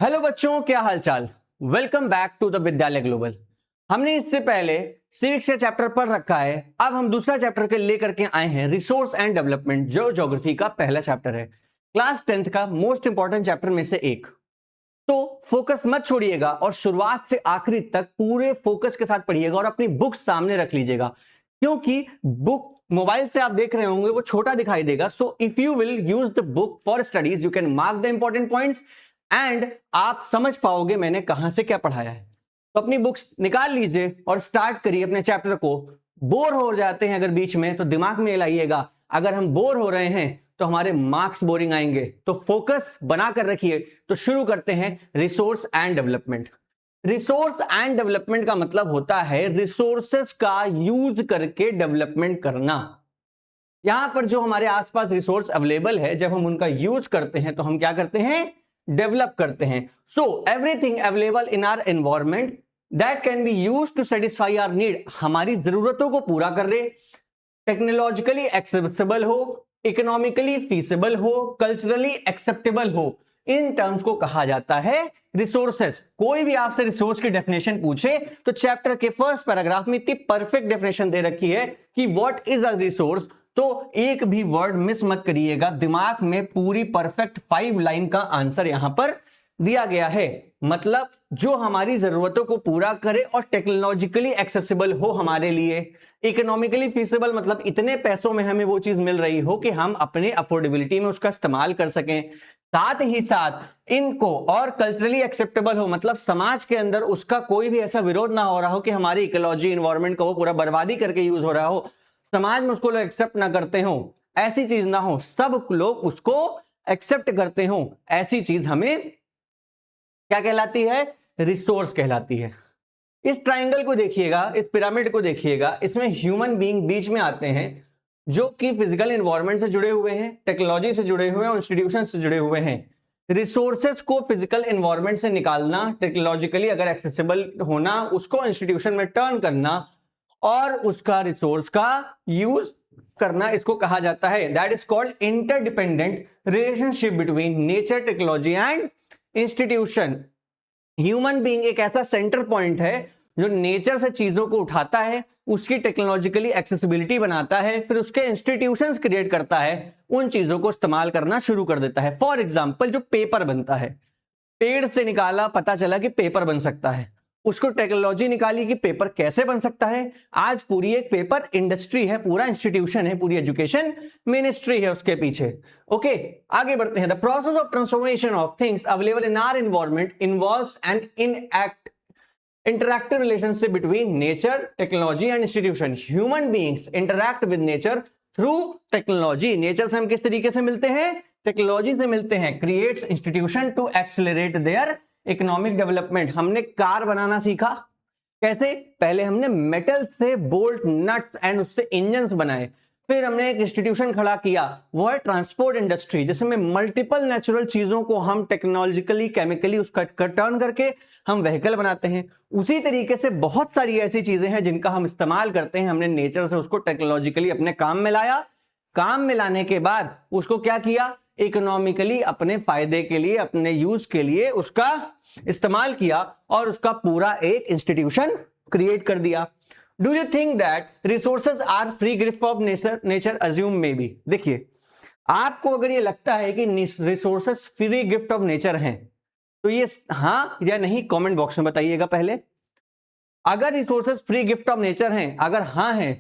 Hello बच्चों, क्या हालचाल। वेलकम बैक टू द विद्यालय ग्लोबल। हमने इससे पहले सिविक्स का चैप्टर पढ़ रखा है। अब हम दूसरा चैप्टर के लेकर के आए हैं, रिसोर्स एंड डेवलपमेंट, जो ज्योग्राफी का पहला चैप्टर है, क्लास 10th का मोस्ट इंपॉर्टेंट चैप्टर में से एक। तो फोकस मत छोड़िएगा और शुरुआत से आखिरी तक पूरे फोकस के साथ पढ़िएगा और अपनी बुक सामने रख लीजिएगा, क्योंकि बुक मोबाइल से आप देख रहे होंगे वो छोटा दिखाई देगा। So if you will use the book for studies, you can mark the important points and आप समझ पाओगे मैंने कहां से क्या पढ़ाया है। तो अपनी बुक्स निकाल लीजिए और स्टार्ट करिए अपने चैप्टर को। बोर हो जाते हैं अगर बीच में तो दिमाग में लाइएगा, अगर हम बोर हो रहे हैं तो हमारे मार्क्स बोरिंग आएंगे। तो फोकस बनाकर रखिए। तो शुरू करते हैं resource and development. Resource and development का मतलब होता है रिसोर्सेस का यूज करके डेवलपमेंट करना। यहां पर जो हमारे आसपास रिसोर्स अवेलेबल है, जब हम उनका यूज करते हैं तो हम क्या करते हैं, डेवलप करते हैं। So everything available in our environment that can be used to satisfy our need, हमारी जरूरतों को पूरा कर दे, टेक्नोलॉजिकली एक्सेसिबल हो, इकोनॉमिकली फीसिबल हो, कल्चरली एक्सेप्टेबल हो, इन टर्म्स को कहा जाता है रिसोर्सेस। कोई भी आपसे रिसोर्स की डेफिनेशन पूछे तो चैप्टर के फर्स्ट पैराग्राफ में इतनी परफेक्ट डेफिनेशन दे रखी है कि व्हाट इज अ रिसोर्स। तो एक भी वर्ड मिस मत करिएगा, दिमाग में पूरी परफेक्ट 5 लाइन का आंसर यहां पर दिया गया है। मतलब जो हमारी जरूरतों को पूरा करे और टेक्नोलॉजिकली एक्सेसिबल हो हमारे लिए, इकोनॉमिकली फीसिबल मतलब इतने पैसों में हमें वो चीज मिल रही हो कि हम अपने अफोर्डेबिलिटी में उसका इस्तेमाल कर सकें। साथ ही साथ इनको और कल्चरली एक्सेप्टेबल हो, मतलब समाज के अंदर उसका कोई भी ऐसा विरोध ना हो रहा हो कि हमारी इकोलॉजी इन्वायरमेंट का वो पूरा बर्बादी करके यूज हो रहा हो, समाज में उसको लोग एक्सेप्ट ना करते हो, ऐसी चीज ना हो, सब लोग उसको एक्सेप्ट करते हो, ऐसी चीज हमें क्या कहलाती है, रिसोर्स कहलाती है। इस ट्राइंगल को देखिएगा, इस पिरामिड को देखिएगा, इसमें ह्यूमन बीइंग बीच में आते हैं जो कि फिजिकल एनवायरनमेंट से जुड़े हुए हैं, टेक्नोलॉजी से जुड़े हुए हैं और इंस्टीट्यूशन से जुड़े हुए हैं। रिसोर्सेज को फिजिकल एनवायरनमेंट से निकालना, टेक्नोलॉजिकली अगर एक्सेसिबल होना, उसको इंस्टीट्यूशन में टर्न करना और उसका रिसोर्स का यूज करना, इसको कहा जाता है, that is called interdependent relationship between nature, technology and institution. Human being एक ऐसा सेंटर पॉइंट है जो नेचर से चीजों को उठाता है, उसकी टेक्नोलॉजिकली एक्सेसिबिलिटी बनाता है, फिर उसके इंस्टीट्यूशंस क्रिएट करता है, उन चीजों को इस्तेमाल करना शुरू कर देता है। फॉर एग्जांपल, जो पेपर बनता है, पेड़ से निकाला, पता चला कि पेपर बन सकता है, उसको टेक्नोलॉजी निकाली कि पेपर कैसे बन सकता है, आज पूरी एक पेपर इंडस्ट्री है, पूरा इंस्टीट्यूशन है, पूरी एजुकेशन मिनिस्ट्री है उसके पीछे। ओके, आगे बढ़ते हैं। The process of transformation of things available in our environment involves an interactive relationship between nature, technology and institution. Human beings interact with nature through technology. Nature से हम किस तरीके से मिलते हैं, टेक्नोलॉजी से मिलते हैं। Creates institution to accelerate their economic development. हमने कार बनाना सीखा, कैसे, पहले हमने मेटल से बोल्ट, नट्स एंड उससे इंजन्स बनाए, फिर हमने एक इंस्टीट्यूशन खड़ा किया, वो है ट्रांसपोर्ट इंडस्ट्री, जिसमें मल्टीपल नेचुरल चीजों को हम टेक्नोलॉजिकली, केमिकली उसका टर्न करके हम व्हीकल बनाते हैं। उसी तरीके से बहुत सारी ऐसी चीजें हैं जिनका हम इस्तेमाल करते हैं, हमने नेचर से उसको टेक्नोलॉजिकली अपने काम में लाया, काम में लाने के बाद उसको क्या किया, इकोनॉमिकली अपने फायदे के लिए, अपने यूज के लिए उसका इस्तेमाल किया और उसका पूरा एक इंस्टीट्यूशन क्रिएट कर दिया। Do you think that resources are free gift of nature? Assume maybe. देखिए, आपको अगर ये लगता है कि resources free gift of nature हैं तो ये हाँ या नहीं कमेंट बॉक्स में बताइएगा पहले। अगर resources free gift of nature हैं, अगर हाँ है,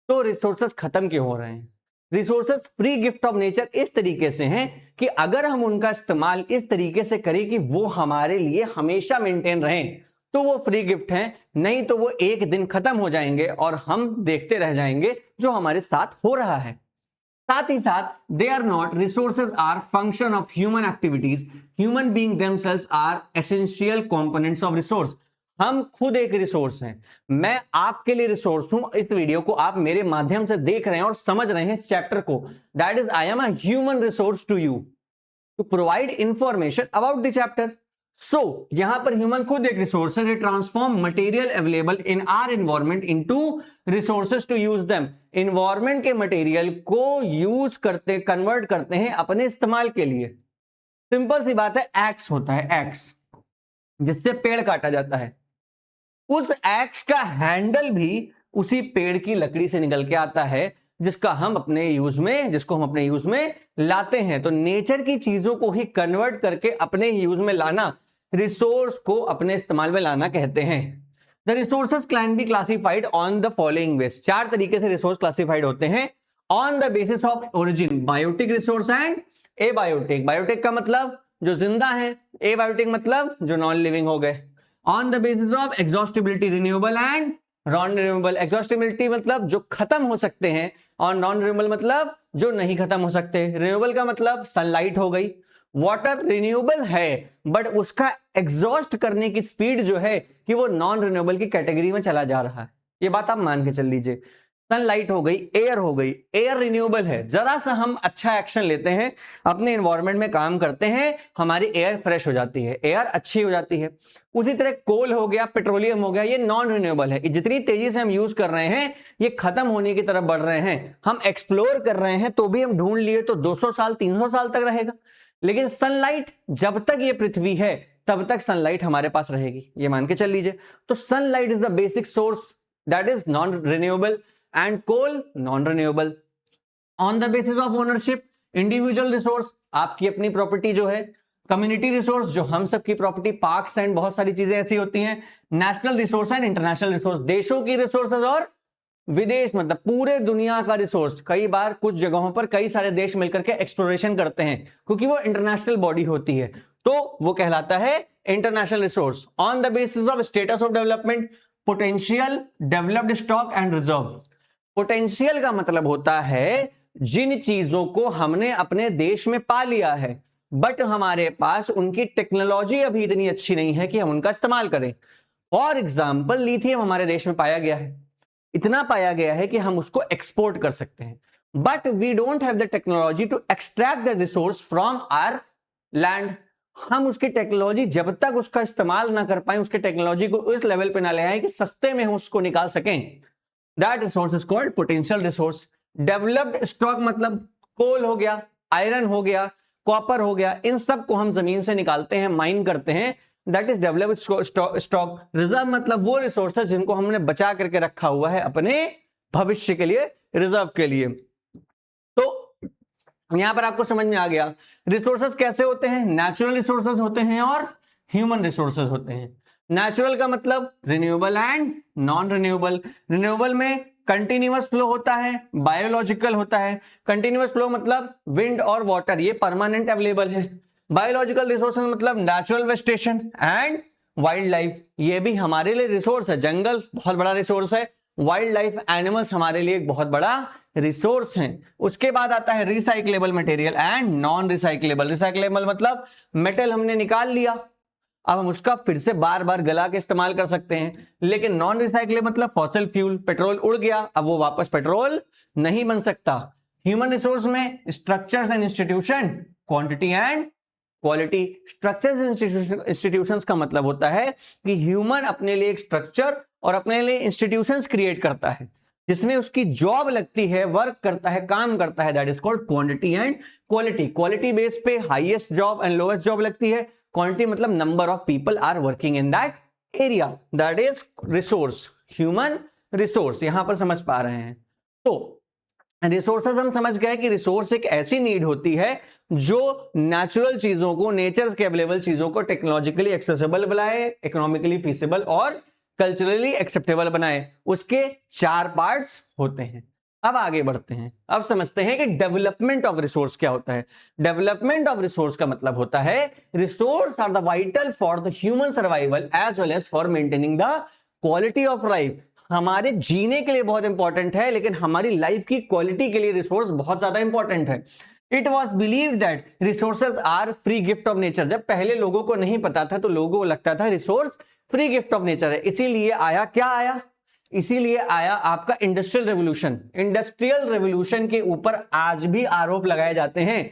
तो रिसोर्सेज खत्म क्यों हो रहे हैं? Resources free gift of nature इस तरीके से हैं कि अगर हम उनका इस्तेमाल इस तरीके से करें कि वो हमारे लिए हमेशा मेंटेन रहें, तो वो फ्री गिफ्ट हैं, नहीं तो वो एक दिन खत्म हो जाएंगे और हम देखते रह जाएंगे जो हमारे साथ हो रहा है। साथ ही साथ they are not, resources are function of human activities, human being themselves are essential components of resource. हम खुद एक रिसोर्स हैं, मैं आपके लिए रिसोर्स हूं। इस वीडियो को आप मेरे माध्यम से देख रहे हैं और समझ रहे हैं इस चैप्टर को, that is I am a human resource to you to provide information about the chapter. So यहां पर ह्यूमन खुद एक रिसोर्स है, transform material available in our environment into resources to use them. Environment के material को use करते, convert करते हैं अपने इस्तेमाल के लिए। सिंपल सी बात है, एक्स होता है, एक्स। जिससे पेड़ काटा जाता है, उस एक्स का हैंडल भी उसी पेड़ की लकड़ी से निकल के आता है, जिसको हम अपने यूज में लाते हैं। तो नेचर की चीजों को ही कन्वर्ट करके अपने यूज में लाना, रिसोर्स को अपने इस्तेमाल में लाना कहते हैं। The resources can be classified on the following ways. 4 तरीके से रिसोर्स क्लासिफाइड होते हैं on the basis of origin, biotic resource and abiotic. Biotic का मतलब जो जिंदा है, एबायोटिक मतलब जो नॉन लिविंग हो गए। On the basis of exhaustibility, renewable and non renewable. Exhaustibility मतलब जो खत्म हो सकते हैं, और नॉन रिन्यूएबल मतलब जो नहीं खत्म हो सकते। रिन्यूएबल का मतलब सनलाइट हो गई। वाटर रिन्यूएबल है बट उसका एग्जॉस्ट करने की स्पीड जो है कि वो नॉन रिन्यूएबल की कैटेगरी में चला जा रहा है, ये बात आप मान के चल लीजिए। सनलाइट हो गई, एयर हो गई, एयर रिन्यूएबल है, जरा सा हम अच्छा एक्शन लेते हैं, अपने एनवायरनमेंट में काम करते हैं, हमारी एयर फ्रेश हो जाती है, एयर अच्छी हो जाती है। उसी तरह कोल हो गया, पेट्रोलियम हो गया, ये नॉन रिन्यूएबल है, जितनी तेजी से हम यूज कर रहे हैं ये खत्म होने की तरफ बढ़ रहे हैं। हम एक्सप्लोर कर रहे हैं तो भी हम ढूंढ लिए तो 200 साल 300 साल तक रहेगा, लेकिन सनलाइट जब तक ये पृथ्वी है तब तक सनलाइट हमारे पास रहेगी, ये मान के चल लीजिए। तो sunlight is the basic source that is non renewable and coal non renewable. On the basis of ownership, individual resource आपकी अपनी प्रॉपर्टी जो है, कम्युनिटी रिसोर्स जो हम सबकी प्रॉपर्टी, पार्क्स एंड बहुत सारी चीजें ऐसी होती हैं, national resource and international resource, देशों की रिसोर्सेज और विदेश मतलब पूरे दुनिया का रिसोर्स। कई बार कुछ जगहों पर कई सारे देश मिलकर के एक्सप्लोरेशन करते हैं क्योंकि वो इंटरनेशनल बॉडी होती है, तो वो कहलाता है international resource. On the basis of status of development, potential, developed stock and reserve. Potential का मतलब होता है जिन चीजों को हमने अपने देश में पा लिया है बट हमारे पास उनकी टेक्नोलॉजी अभी इतनी अच्छी नहीं है कि हम उनका इस्तेमाल करें। फॉर एग्जाम्पल लिथियम हमारे देश में पाया गया है, इतना पाया गया है कि हम उसको एक्सपोर्ट कर सकते हैं, but we don't have the technology to extract the resource from our land. हम उसकी टेक्नोलॉजी जब तक उसका इस्तेमाल ना कर पाए, उसके टेक्नोलॉजी को इस लेवल पे ना ले आए कि सस्ते में हम उसको निकाल सकें, that resource is called potential resource. Developed stock मतलब कोल हो गया, आयरन हो गया, कॉपर हो गया, इन सब को हम जमीन से निकालते हैं, माइन करते हैं, that is developed stock. Reserve मतलब वो रिसोर्सेज जिनको हमने बचा करके रखा हुआ है अपने भविष्य के लिए, रिजर्व के लिए। तो यहां पर आपको समझ में आ गया रिसोर्सेज कैसे होते हैं, नेचुरल रिसोर्सेज होते हैं और ह्यूमन रिसोर्सेज होते हैं। नेचुरल का मतलब renewable and non renewable. Renewable में कंटिन्यूअस फ्लो होता है, बायोलॉजिकल होता है। कंटिन्यूअस फ्लो मतलब विंड और वाटर, ये परमानेंट अवेलेबल है। बायोलॉजिकल रिसोर्सेज मतलब natural vegetation and wild life, ये भी हमारे लिए रिसोर्स है। जंगल बहुत बड़ा रिसोर्स है, वाइल्ड लाइफ एनिमल्स हमारे लिए एक बहुत बड़ा रिसोर्स है। उसके बाद आता है recyclable material and non recyclable. Recyclable मतलब मेटल हमने निकाल लिया, अब हम उसका फिर से बार बार गला के इस्तेमाल कर सकते हैं। लेकिन नॉन रिसाइक्लेबल मतलब फॉसिल फ्यूल, पेट्रोल उड़ गया, अब वो वापस पेट्रोल नहीं बन सकता। ह्यूमन रिसोर्स में structures and institution, quantity and quality. Structures and institutions का मतलब होता है कि ह्यूमन अपने लिए एक स्ट्रक्चर और अपने लिए इंस्टीट्यूशंस क्रिएट करता है जिसमें उसकी जॉब लगती है, वर्क करता है, काम करता है, that is called quantity and quality. Quality base पे highest job and lowest job लगती है, क्वांटिटी मतलब number of people are working in that area, that is resource, human resource. यहां पर समझ पा रहे हैं? तो रिसोर्सेज हम समझ गए कि रिसोर्स एक ऐसी नीड होती है जो नेचुरल चीजों को, नेचर के अवेलेबल चीजों को टेक्नोलॉजिकली एक्सेसिबल बनाए, इकोनॉमिकली फीसिबल और कल्चरली एक्सेप्टेबल बनाए। उसके 4 पार्ट्स होते हैं। अब आगे बढ़ते हैं, अब समझते हैं कि डेवलपमेंट ऑफ रिसोर्स क्या होता है। डेवलपमेंट ऑफ रिसोर्स का मतलब होता है resource are the vital for the human survival as well as for maintaining the quality of life. हमारे जीने के लिए बहुत इंपॉर्टेंट है, लेकिन हमारी लाइफ की क्वालिटी के लिए रिसोर्स बहुत ज्यादा इंपॉर्टेंट है। It was believe that resources are free gift of nature. जब पहले लोगों को नहीं पता था तो लोगों को लगता था resource free gift of nature है। इसीलिए आया, क्या आया? इसीलिए आया आपका इंडस्ट्रियल रेवोल्यूशन। इंडस्ट्रियल रेवोल्यूशन के ऊपर आज भी आरोप लगाए जाते हैं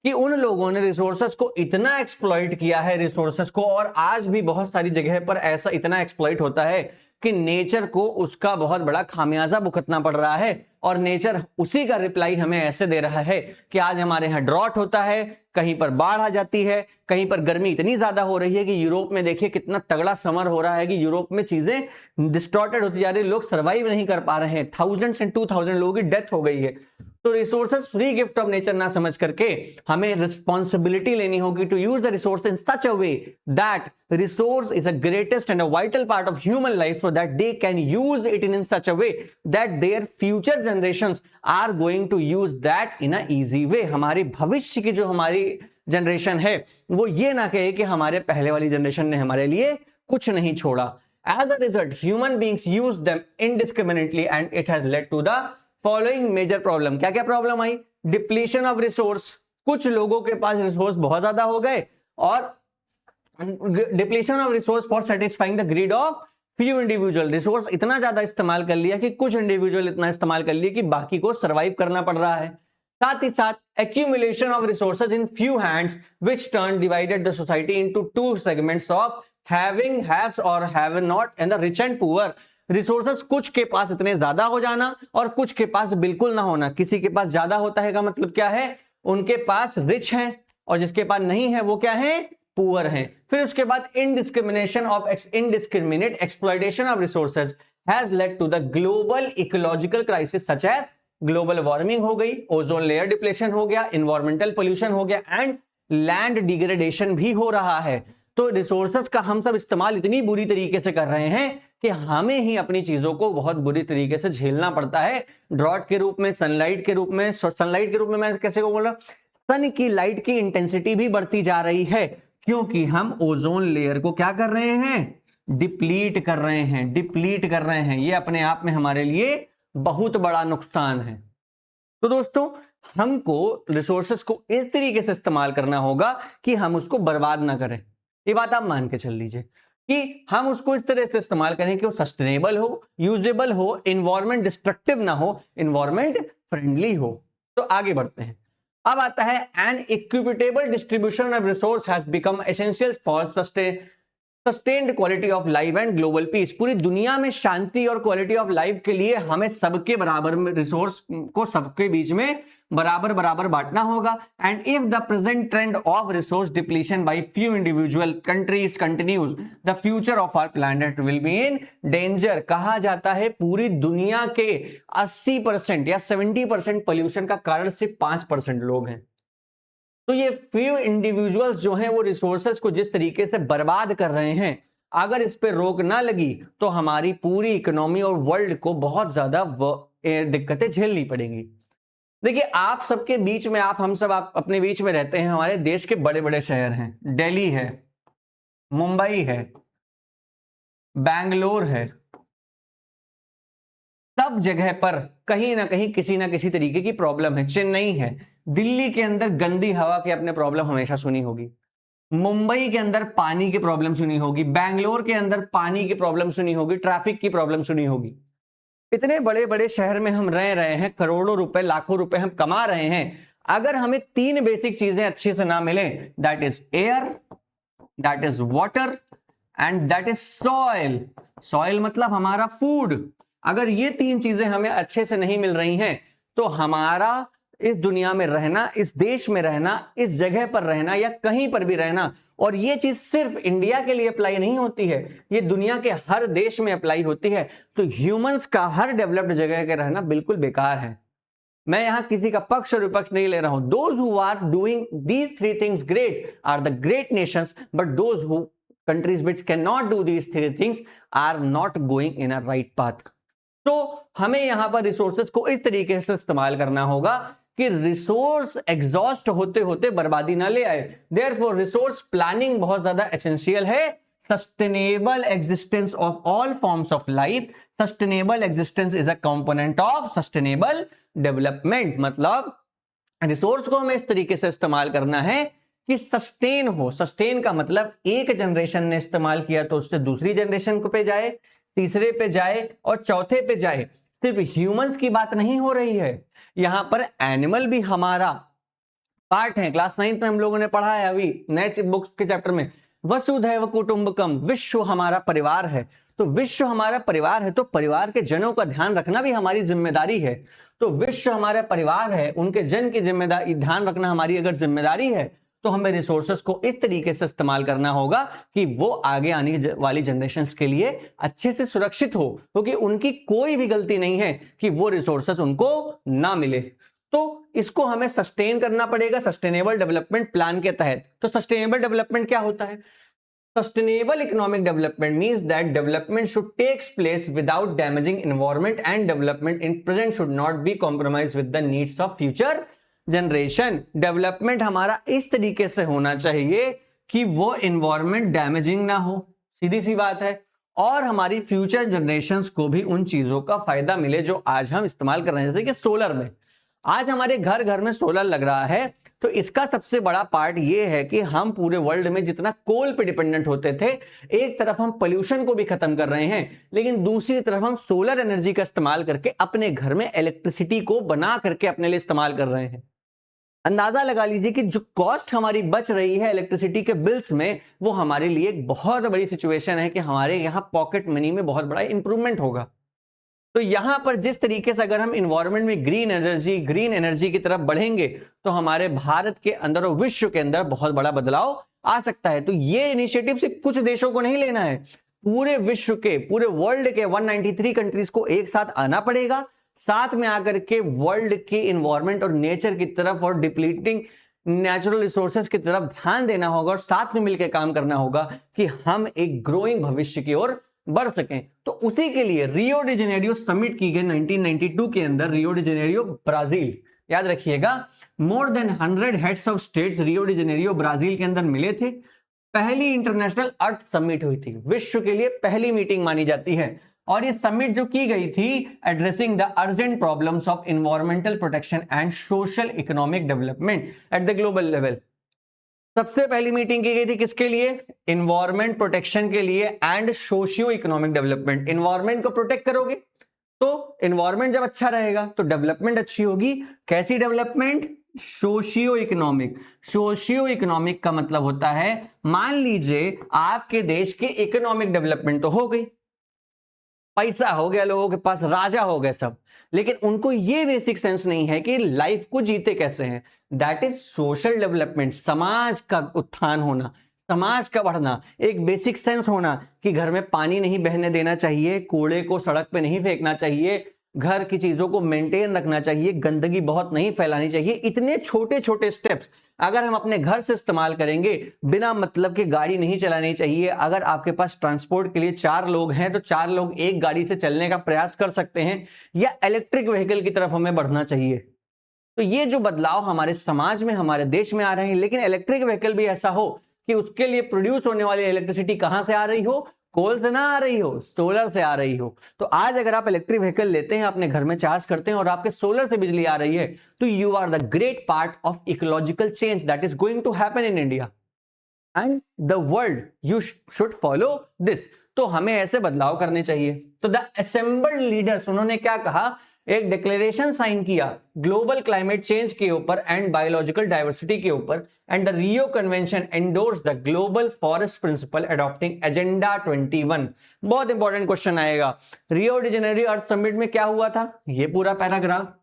कि उन लोगों ने रिसोर्सेस को इतना एक्सप्लॉइट किया है रिसोर्सेस को, और आज भी बहुत सारी जगह पर ऐसा इतना एक्सप्लॉइट होता है कि नेचर को उसका बहुत बड़ा खामियाजा भुगतना पड़ रहा है, और नेचर उसी का रिप्लाई हमें ऐसे दे रहा है कि आज हमारे यहाँ ड्रॉट होता है, कहीं पर बाढ़ आ जाती है, कहीं पर गर्मी इतनी ज्यादा हो रही है कि यूरोप में देखिए कितना तगड़ा समर हो रहा है कि यूरोप में चीजें डिस्टॉर्टेड होती जा रही है, लोग सर्वाइव नहीं कर पा रहे हैं, 1000s and 2000 लोगों की डेथ हो गई है। तो resources free gift of nature ना समझ करके हमें रिस्पॉन्सिबिलिटी लेनी होगी to use the resource in such a way that resource is a greatest and a vital part of human life so that they can use it in such a way that their future generations are going to use that in a easy way। हमारी भविष्य की जो हमारी generation है वो ये ना कहे कि हमारे पहले वाली जनरेशन ने हमारे लिए कुछ नहीं छोड़ा। As a result, human beings use them indiscriminately and it has led to the following major problem। क्या क्या problem I? Depletion of resource, कुछ लोगों के पास रिसोर्स बहुत ज्यादा हो गए, और depletion of resource for satisfying the greed of few individual, resource इतना ज्यादा इस्तेमाल कर लिया कि कुछ इंडिविजुअल इतना इस्तेमाल कर लिया कि बाकी को सरवाइव करना पड़ रहा है। साथ ही साथ accumulation of resources in few hands which turn divided the society into two segments of having haves और have not and the rich and poor. Resources कुछ के पास इतने ज्यादा हो जाना और कुछ के पास बिल्कुल ना होना। किसी के पास ज्यादा होता है का मतलब क्या है? उनके पास रिच है, और जिसके पास नहीं है वो क्या है? पुअर है। फिर उसके बाद indiscriminate exploitation of resources has led to the global ecological crisis such as global warming हो गई, ओजोन लेयर डिप्लेशन हो गया, इन्वायरमेंटल पोल्यूशन हो गया, एंड लैंड डिग्रेडेशन भी हो रहा है। तो रिसोर्सेज का हम सब इस्तेमाल इतनी बुरी तरीके से कर रहे हैं कि हमें ही अपनी चीजों को बहुत बुरी तरीके से झेलना पड़ता है, ड्रॉट के रूप में, सनलाइट के रूप में। सनलाइट के रूप में मैं कैसे बोल रहा, सन की लाइट की इंटेंसिटी भी बढ़ती जा रही है क्योंकि हम ओजोन लेयर को क्या कर रहे हैं? डिप्लीट कर रहे हैं, डिप्लीट कर रहे हैं। ये अपने आप में हमारे लिए बहुत बड़ा नुकसान है। तो दोस्तों, हमको रिसोर्सेस को इस तरीके से इस्तेमाल करना होगा कि हम उसको बर्बाद ना करें। ये बात आप मान के चल लीजिए कि हम उसको इस तरह से इस्तेमाल करें कि वो सस्टेनेबल हो, यूजेबल हो, इन्वायरमेंट डिस्ट्रक्टिव ना हो, इन्वायरमेंट फ्रेंडली हो। तो आगे बढ़ते हैं। अब आता है an equitable distribution of resource has become essential for sustained quality of life and global peace. पूरी दुनिया में शांति और क्वालिटी ऑफ लाइफ के लिए हमें सबके बराबर में रिसोर्स को सबके बीच में बराबर बराबर बांटना होगा। And if the present trend of resource depletion by few individual countries continues, the future of our planet will be in danger. कहा जाता है पूरी दुनिया के 80% या 70% पोल्यूशन का कारण सिर्फ 5% लोग हैं। तो ये फ्यू इंडिविजुअल्स जो हैं वो रिसोर्सेज को जिस तरीके से बर्बाद कर रहे हैं, अगर इस पे रोक ना लगी तो हमारी पूरी इकोनॉमी और वर्ल्ड को बहुत ज्यादा दिक्कतें झेलनी पड़ेंगी। देखिए, आप सबके बीच में, आप अपने बीच में रहते हैं। हमारे देश के बड़े बड़े शहर हैं, दिल्ली है, मुंबई है, बैंगलोर है, सब जगह पर कहीं ना कहीं किसी ना किसी तरीके की प्रॉब्लम है। चेन्नई है, दिल्ली के अंदर गंदी हवा की अपने प्रॉब्लम हमेशा सुनी होगी, मुंबई के अंदर पानी की प्रॉब्लम सुनी होगी, बैंगलोर के अंदर पानी की प्रॉब्लम सुनी होगी, ट्रैफिक की प्रॉब्लम सुनी होगी। इतने बड़े बड़े शहर में हम रह रहे हैं, करोड़ों रुपए, लाखों रुपए हम कमा रहे हैं। अगर हमें 3 बेसिक चीजें अच्छे से ना मिले, that is air, that is water and that is soil. Soil मतलब हमारा फूड। अगर ये 3 चीजें हमें अच्छे से नहीं मिल रही हैं तो हमारा इस दुनिया में रहना, इस देश में रहना, इस जगह पर रहना या कहीं पर भी रहना, और ये चीज सिर्फ इंडिया के लिए अप्लाई नहीं होती है, ये दुनिया के हर देश में अप्लाई होती है। तो ह्यूमंस का हर डेवलप्ड जगह के रहना बिल्कुल बेकार है। मैं यहां किसी का पक्ष और विपक्ष नहीं ले रहा हूं। Those who are doing these 3 things great are the great nations, but those who countries which can not do these 3 things are not going in a right path. तो हमें यहां पर रिसोर्सेज को इस तरीके से इस्तेमाल करना होगा कि रिसोर्स एग्जॉस्ट होते होते बर्बादी ना ले आए। देयरफॉर रिसोर्स प्लानिंग बहुत ज्यादा एसेंशियल है। Sustainable existence of all forms of life, sustainable existence is a component of sustainable development. मतलब रिसोर्स को हमें इस तरीके से इस्तेमाल करना है कि सस्टेन हो। सस्टेन का मतलब एक जनरेशन ने इस्तेमाल किया तो उससे दूसरी जनरेशन को पे जाए, तीसरे पे जाए और चौथे पे जाए। सिर्फ ह्यूमंस की बात नहीं हो रही है, यहां पर एनिमल भी हमारा पार्ट हैं। क्लास 9th में हम लोगों ने पढ़ा है अभी नए बुक्स के चैप्टर में, वसुधैव कुटुंबकम, विश्व हमारा परिवार है। तो विश्व हमारा परिवार है तो परिवार के जनों का ध्यान रखना भी हमारी जिम्मेदारी है। तो विश्व हमारा परिवार है, उनके जन की जिम्मेदारी ध्यान रखना हमारी अगर जिम्मेदारी है तो हमें रिसोर्सेस को इस तरीके से इस्तेमाल करना होगा कि वो आगे आने वाली जनरेशंस के लिए अच्छे से सुरक्षित हो, क्योंकि उनकी कोई भी गलती नहीं है कि वो रिसोर्सेस उनको ना मिले। तो इसको हमें सस्टेन करना पड़ेगा सस्टेनेबल डेवलपमेंट प्लान के तहत। तो सस्टेनेबल डेवलपमेंट क्या होता है? Sustainable economic development means that development should take place without damaging environment, and development in present should not be compromised with the needs of future generation. Development हमारा इस तरीके से होना चाहिए कि वो environment damaging ना हो, सीधी सी बात है, और हमारी फ्यूचर जनरेशंस को भी उन चीजों का फायदा मिले जो आज हम इस्तेमाल कर रहे हैं। जैसे कि सोलर में, आज हमारे घर घर में सोलर लग रहा है, तो इसका सबसे बड़ा पार्ट ये है कि हम पूरे वर्ल्ड में जितना कोल पे डिपेंडेंट होते थे, एक तरफ हम पोल्यूशन को भी खत्म कर रहे हैं, लेकिन दूसरी तरफ हम सोलर एनर्जी का इस्तेमाल करके अपने घर में इलेक्ट्रिसिटी को बना करके अपने लिए इस्तेमाल कर रहे हैं। अंदाजा लगा लीजिए कि जो कॉस्ट हमारी बच रही है इलेक्ट्रिसिटी के बिल्स में, वो हमारे लिए एक बहुत बड़ी सिचुएशन है कि हमारे यहां पॉकेट मनी में बहुत बड़ा इंप्रूवमेंट होगा। तो यहां पर जिस तरीके से अगर हम इन्वायरमेंट में ग्रीन एनर्जी की तरफ बढ़ेंगे तो हमारे भारत के अंदर और विश्व के अंदर बहुत बड़ा बदलाव आ सकता है। तो ये इनिशिएटिव सिर्फ कुछ देशों को नहीं लेना है, पूरे विश्व के, पूरे वर्ल्ड के 193 कंट्रीज को एक साथ आना पड़ेगा, साथ में आकर के वर्ल्ड के इन्वायरमेंट और नेचर की तरफ और डिप्लीटिंग नेचुरल रिसोर्सेज की तरफ ध्यान देना होगा, और साथ में मिलकर काम करना होगा कि हम एक ग्रोइंग भविष्य की ओर बढ़ सकें। तो उसी के लिए रियो डी जेनेरियो समिट की गई 1992 के अंदर, रियो डी जेनेरियो ब्राजील, याद रखिएगा, more than 100 heads of states Rio de Janeiro Brazil के अंदर मिले थे। पहली इंटरनेशनल अर्थ समिट हुई थी, विश्व के लिए पहली मीटिंग मानी जाती है, और ये समिट जो की गई थी addressing the urgent problems of environmental protection and social economic development at the global level. सबसे पहली मीटिंग की गई थी किसके लिए? इन्वायरमेंट प्रोटेक्शन के लिए and socio economic development. Environment को प्रोटेक्ट करोगे तो इन्वायरमेंट जब अच्छा रहेगा तो डेवलपमेंट अच्छी होगी। कैसी development? Socio economic. Socio economic का मतलब होता है, मान लीजिए आपके देश की इकोनॉमिक डेवलपमेंट तो हो गई, पैसा हो गया, लोगों के पास राजा हो गए सब, लेकिन उनको ये बेसिक सेंस नहीं है कि लाइफ को जीते कैसे हैं। दैट इज सोशल डेवलपमेंट, समाज का उत्थान होना, समाज का बढ़ना, एक बेसिक सेंस होना कि घर में पानी नहीं बहने देना चाहिए, कूड़े को सड़क पे नहीं फेंकना चाहिए, घर की चीजों को मेंटेन रखना चाहिए, गंदगी बहुत नहीं फैलानी चाहिए। इतने छोटे छोटे स्टेप्स अगर हम अपने घर से इस्तेमाल करेंगे, बिना मतलब के गाड़ी नहीं चलानी चाहिए। अगर आपके पास ट्रांसपोर्ट के लिए 4 लोग हैं तो 4 लोग एक गाड़ी से चलने का प्रयास कर सकते हैं, या इलेक्ट्रिक व्हीकल की तरफ हमें बढ़ना चाहिए। तो ये जो बदलाव हमारे समाज में, हमारे देश में आ रहे हैं, लेकिन इलेक्ट्रिक व्हीकल भी ऐसा हो कि उसके लिए प्रोड्यूस होने वाली इलेक्ट्रिसिटी कहां से आ रही हो? कोल से ना आ रही हो, सोलर से आ रही हो। तो आज अगर आप इलेक्ट्रिक व्हीकल लेते हैं, अपने घर में चार्ज करते हैं और आपके सोलर से बिजली आ रही है, तो you are the great part of ecological change that is going to happen in India and the world. You should follow this. तो हमें ऐसे बदलाव करने चाहिए। तो द असेंबल्ड लीडर्स, उन्होंने क्या कहा? एक डिक्लेरेशन साइन किया ग्लोबल क्लाइमेट चेंज के ऊपर एंड बायोलॉजिकल डाइवर्सिटी के ऊपर, and the Rio convention endorse the global forest principle adopting agenda 21। बहुत इंपॉर्टेंट क्वेश्चन आएगा। Rio de Janeiro earth summit में क्या हुआ था? ये पूरा पैराग्राफ।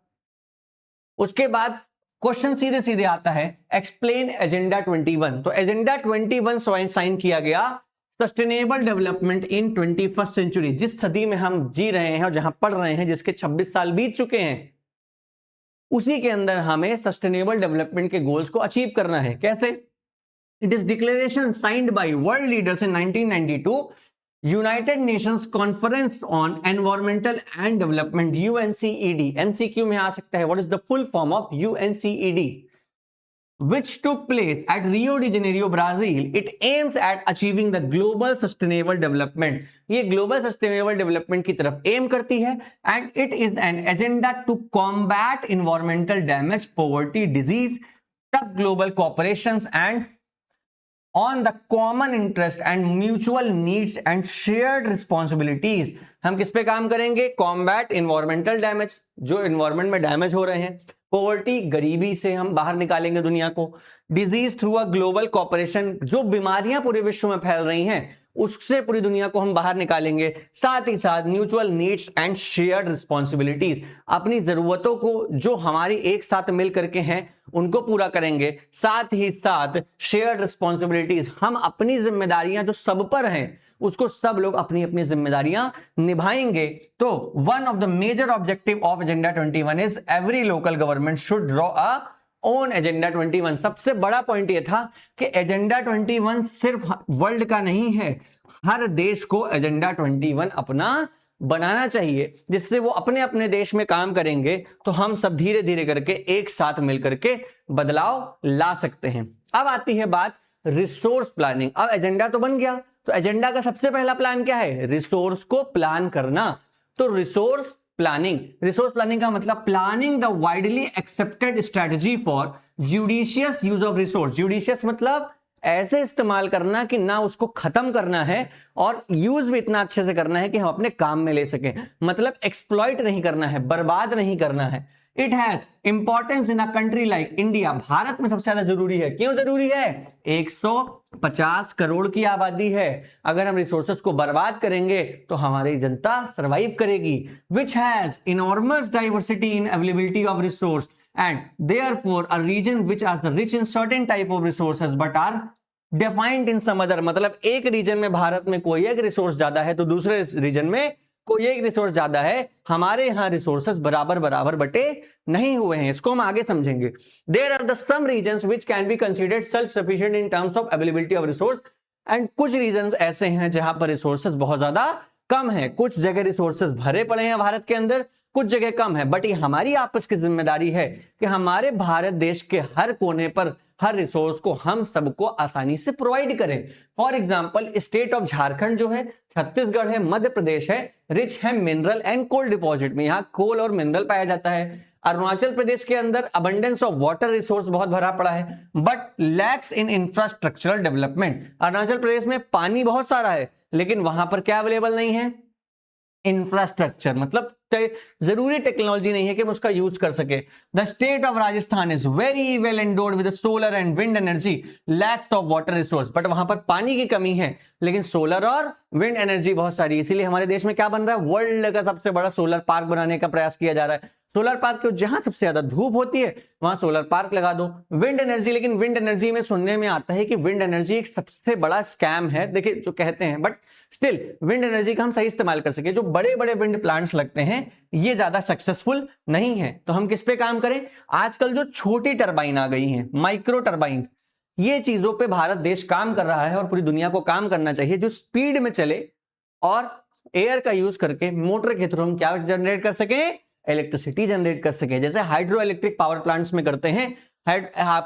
उसके बाद क्वेश्चन सीधे सीधे आता है, एक्सप्लेन एजेंडा 21। तो एजेंडा 21 साइन किया गया, sustainable development in 21st century, जिस सदी में हम जी रहे हैं और जहां पढ़ रहे हैं, जिसके 26 साल बीत चुके हैं, उसी के अंदर हमें सस्टेनेबल डेवलपमेंट के गोल्स को अचीव करना है। कैसे? It is declaration signed by world leaders in 1992, United Nations conference on environmental and development, UNCED. MCQ में आ सकता है, what is the full form of UNCED? which took place at Rio de Janeiro, Brazil. It aims at achieving the global sustainable development. ये global sustainable development की तरफ aim करती है, and it is an agenda to combat environmental damage, poverty, disease, tough global cooperations and on the common interest and mutual needs and shared responsibilities. हम किस पे काम करेंगे? Combat environmental damage, जो environment में damage हो रहे हैं, पॉवर्टी, गरीबी से हम बाहर निकालेंगे दुनिया को। Disease through a global cooperation, जो बीमारियां पूरे विश्व में फैल रही हैं उससे पूरी दुनिया को हम बाहर निकालेंगे। साथ ही साथ mutual needs and shared responsibilities, अपनी जरूरतों को जो हमारी एक साथ मिल करके हैं उनको पूरा करेंगे। साथ ही साथ शेयर्ड रिस्पॉन्सिबिलिटीज, हम अपनी जिम्मेदारियां जो सब पर हैं उसको सब लोग अपनी अपनी जिम्मेदारियां निभाएंगे। तो one of the major objective of agenda 21 is every local government should draw a own agenda 21। सबसे बड़ा पॉइंट यह था कि एजेंडा 21 सिर्फ वर्ल्ड का नहीं है, हर देश को एजेंडा 21 अपना बनाना चाहिए, जिससे वो अपने अपने देश में काम करेंगे तो हम सब धीरे धीरे करके एक साथ मिलकर के बदलाव ला सकते हैं। अब आती है बात रिसोर्स प्लानिंग। अब एजेंडा तो बन गया, तो एजेंडा का सबसे पहला प्लान क्या है? रिसोर्स को प्लान करना। तो रिसोर्स प्लानिंग का मतलब planning the widely accepted strategy for judicious use of resource. Judicious मतलब ऐसे इस्तेमाल करना कि ना उसको खत्म करना है और यूज भी इतना अच्छे से करना है कि हम अपने काम में ले सकें। मतलब एक्सप्लॉइट नहीं करना है, बर्बाद नहीं करना है। It has importance in a country like India. Bharat में सबसे ज्यादा जरूरी है। क्यों जरूरी है? 150 करोड़ की आबादी है। अगर हम रिसोर्सेज को बर्बाद करेंगे तो हमारी जनता सरवाइव करेगी। Which has enormous diversity in availability of resource and therefore a region which are the rich in certain type of resources but are defined in some other। मतलब एक रीजन में भारत में कोई एक रिसोर्स ज्यादा है तो दूसरे रीजन में कोई एक रिसोर्स ज्यादा है। हमारे यहां रिसोर्सेस बराबर बराबर बटे नहीं हुए हैं, इसको हम आगे समझेंगे। There are the some regions which can be considered self sufficient in terms of availability of resource and कुछ रीजन ऐसे हैं जहां पर रिसोर्सेस बहुत ज्यादा कम है। कुछ जगह रिसोर्सेस भरे पड़े हैं भारत के अंदर, कुछ जगह कम है। बट ये हमारी आपस की जिम्मेदारी है कि हमारे भारत देश के हर कोने पर हर रिसोर्स को हम सबको आसानी से प्रोवाइड करें। For example state of Jharkhand जो है, छत्तीसगढ़ है, मध्य प्रदेश है, रिच है मिनरल एंड कोल डिपॉजिट में, यहाँ कोल और मिनरल पाया जाता है। अरुणाचल प्रदेश के अंदर अबंडेंस ऑफ वाटर रिसोर्स बहुत भरा पड़ा है but lacks in infrastructural development. Arunachal Pradesh में पानी बहुत सारा है लेकिन वहां पर क्या अवेलेबल नहीं है? इंफ्रास्ट्रक्चर, मतलब जरूरी टेक्नोलॉजी नहीं है कि हम उसका यूज कर सके। The state of Rajasthan is very well endowed with solar and wind energy, lakhs of water resource. But वहां पर पानी की कमी है लेकिन सोलर और विंड एनर्जी बहुत सारी, इसीलिए हमारे देश में क्या बन रहा है? वर्ल्ड का सबसे बड़ा सोलर पार्क बनाने का प्रयास किया जा रहा है। सोलर पार्क को जहां सबसे ज्यादा धूप होती है वहां सोलर पार्क लगा दो। विंड एनर्जी, लेकिन विंड एनर्जी में सुनने में आता है कि विंड एनर्जी एक सबसे बड़ा स्कैम है, देखिए जो कहते हैं, बट स्टिल विंड एनर्जी का हम सही इस्तेमाल कर सके। जो बड़े बड़े विंड प्लांट्स लगते हैं ये ज्यादा सक्सेसफुल नहीं है। तो हम किस पे काम करें? आजकल जो छोटी टरबाइन आ गई हैं, माइक्रो टरबाइन, ये चीजों पे भारत देश काम कर रहा है और पूरी दुनिया को काम करना चाहिए, जो स्पीड में चले और एयर का यूज करके मोटर के थ्रू हम क्या जनरेट कर सकें? इलेक्ट्रिसिटी जनरेट कर सके। जैसे हाइड्रो इलेक्ट्रिक पावर प्लांट्स में करते हैं,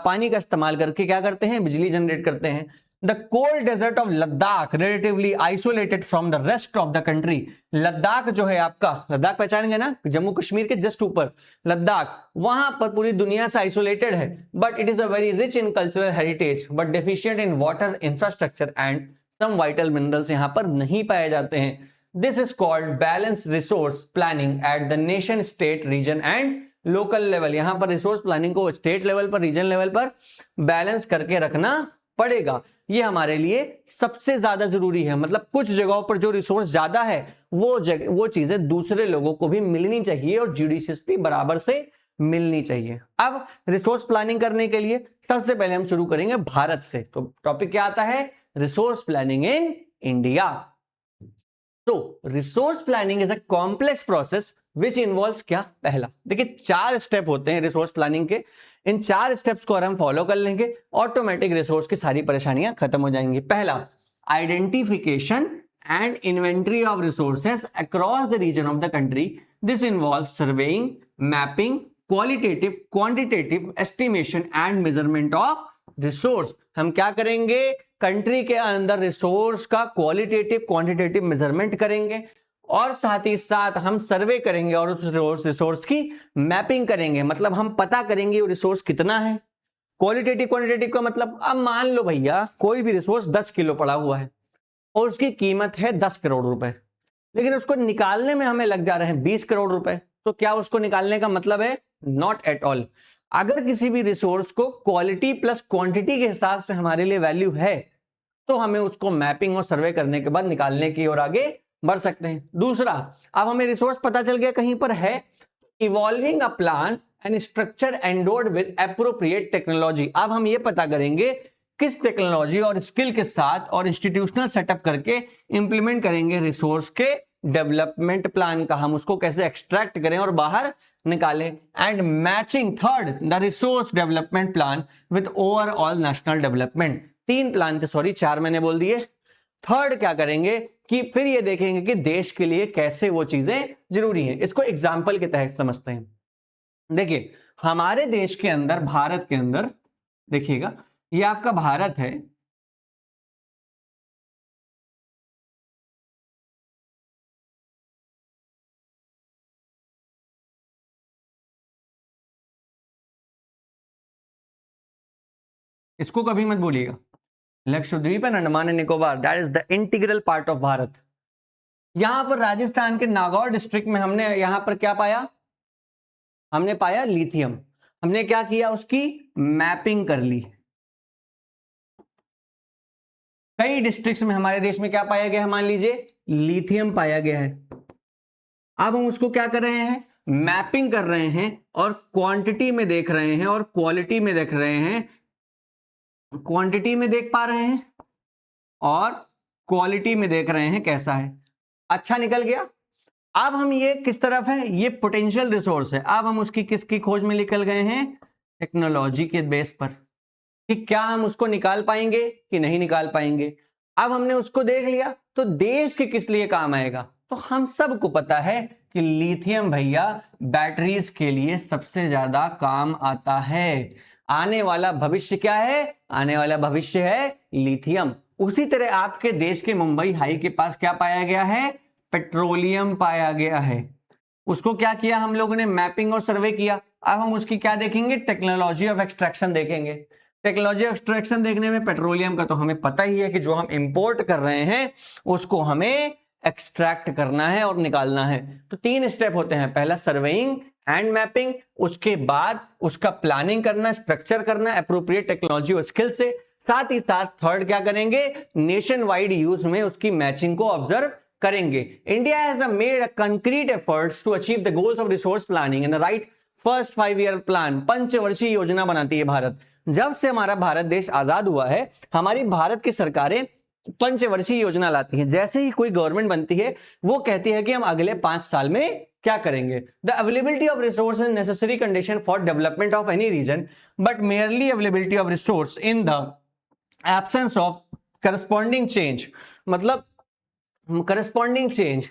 पानी का इस्तेमाल करके क्या करते हैं? बिजली जनरेट करते हैं। The cold desert of Ladakh relatively isolated from the rest of the country. Ladakh जो है आपका, लद्दाख पहचानेंगे ना, जम्मू कश्मीर के जस्ट ऊपर लद्दाख, वहां पर पूरी दुनिया से आइसोलेटेड है but it is a very rich in cultural heritage but deficient in water infrastructure and some vital minerals यहां पर नहीं पाए जाते हैं। This is called balanced resource planning at the nation, state, region and local level। यहां पर resource planning को state level पर, रीजन लेवल पर बैलेंस करके रखना पड़ेगा। ये हमारे लिए सबसे ज्यादा जरूरी है। मतलब कुछ जगहों पर जो रिसोर्स ज्यादा है वो चीजें दूसरे लोगों को भी मिलनी चाहिए और जुडिशियसली बराबर से मिलनी चाहिए। अब रिसोर्स प्लानिंग करने के लिए सबसे पहले हम शुरू करेंगे भारत से। तो टॉपिक क्या आता है? Resource planning in India. तो resource planning is a complex process which involves क्या? पहला, देखिए 4 स्टेप होते हैं रिसोर्स प्लानिंग के। इन 4 स्टेप्स को अगर हम फॉलो कर लेंगे ऑटोमेटिक रिसोर्स की सारी परेशानियां खत्म हो जाएंगी। पहला, identification and inventory of resources across the region of the country. This involves surveying, mapping, qualitative, quantitative estimation and measurement of resource. हम क्या करेंगे? कंट्री के अंदर रिसोर्स का क्वालिटेटिव क्वांटिटेटिव मेजरमेंट करेंगे और साथ ही साथ हम सर्वे करेंगे और उस रिसोर्स की मैपिंग करेंगे। मतलब हम पता करेंगे वो रिसोर्स कितना है। क्वालिटेटिव क्वांटिटेटिव का मतलब, अब मान लो भैया कोई भी रिसोर्स 10 किलो पड़ा हुआ है और उसकी कीमत है 10 करोड़ रुपए, लेकिन उसको निकालने में हमें लग जा रहे हैं 20 करोड़ रुपए। तो क्या उसको निकालने का मतलब है नॉट एट ऑल। अगर किसी भी रिसोर्स को क्वालिटी प्लस क्वांटिटी के हिसाब से हमारे लिए वैल्यू है तो हमें उसको मैपिंग और सर्वे करने के बाद निकालने की ओर आगे बढ़ सकते हैं। दूसरा, अब हमें रिसोर्स पता चल गया कहीं पर है, evolving a plan and structure endowed with appropriate technology. अब हम ये पता करेंगे किस टेक्नोलॉजी और स्किल के साथ और इंस्टीट्यूशनल सेटअप करके इंप्लीमेंट करेंगे रिसोर्स के डेवलपमेंट प्लान का, हम उसको कैसे एक्सट्रैक्ट करें और बाहर निकालें। And matching third the resource development plan with overall national development. 3 plan थे, सॉरी 4 मैंने बोल दिए। थर्ड क्या करेंगे कि फिर ये देखेंगे कि देश के लिए कैसे वो चीजें जरूरी हैं। इसको एग्जाम्पल के तहत समझते हैं। देखिए हमारे देश के अंदर, भारत के अंदर देखिएगा, ये आपका भारत है, इसको कभी मत भूलिएगा। Lakshadweep and Andaman and Nicobar, that is the integral part of Bharat. यहां पर राजस्थान के नागौर डिस्ट्रिक्ट में हमने यहां पर क्या पाया, हमने पाया लिथियम। हमने क्या किया, उसकी मैपिंग कर ली। कई डिस्ट्रिक्ट्स में हमारे देश में क्या पाया गया है, मान लीजिए लिथियम पाया गया है। अब हम उसको क्या कर रहे हैं, मैपिंग कर रहे हैं और क्वांटिटी में देख रहे हैं और क्वालिटी में देख रहे हैं। क्वांटिटी में देख पा रहे हैं और क्वालिटी में देख रहे हैं कैसा है। अच्छा निकल गया। अब हम ये किस तरफ है, ये पोटेंशियल रिसोर्स है। अब हम उसकी किसकी खोज में निकल गए हैं, टेक्नोलॉजी के बेस पर, कि क्या हम उसको निकाल पाएंगे कि नहीं निकाल पाएंगे। अब हमने उसको देख लिया तो देश के किस लिए काम आएगा, तो हम सबको पता है कि लिथियम भैया बैटरीज के लिए सबसे ज्यादा काम आता है। आने वाला भविष्य क्या है, आने वाला भविष्य है लिथियम। उसी तरह आपके देश के मुंबई हाई के पास क्या पाया गया है, पेट्रोलियम पाया गया है। उसको क्या किया हम लोगों ने, मैपिंग और सर्वे किया। अब हम उसकी क्या देखेंगे, टेक्नोलॉजी ऑफ एक्सट्रैक्शन देखेंगे। टेक्नोलॉजी ऑफ एक्सट्रैक्शन देखने में पेट्रोलियम का तो हमें पता ही है कि जो हम इंपोर्ट कर रहे हैं उसको हमें एक्सट्रैक्ट करना है और निकालना है। तो 3 स्टेप होते हैं, पहला सर्वेइंग एंड मैपिंग, उसके बाद उसका प्लानिंग करना, स्ट्रक्चर करना एप्रोप्रिएट टेक्नोलॉजी और स्किल से, साथ ही साथ थर्ड क्या करेंगे, नेशन वाइड यूज में उसकी मैचिंग को ऑब्जर्व करेंगे। India has made a concrete efforts to achieve the goals of resource planning in the right first 5 year plan. पंचवर्षीय योजना बनाती है भारत। जब से हमारा भारत देश आजाद हुआ है, हमारी भारत की सरकारें पंचवर्षीय योजना लाती हैं। जैसे ही कोई गवर्नमेंट बनती है वो कहती है कि हम अगले 5 साल में क्या करेंगे। The availability of resource is necessary condition for development of any region, but merely availability of resource in the absence of corresponding change, मतलब corresponding change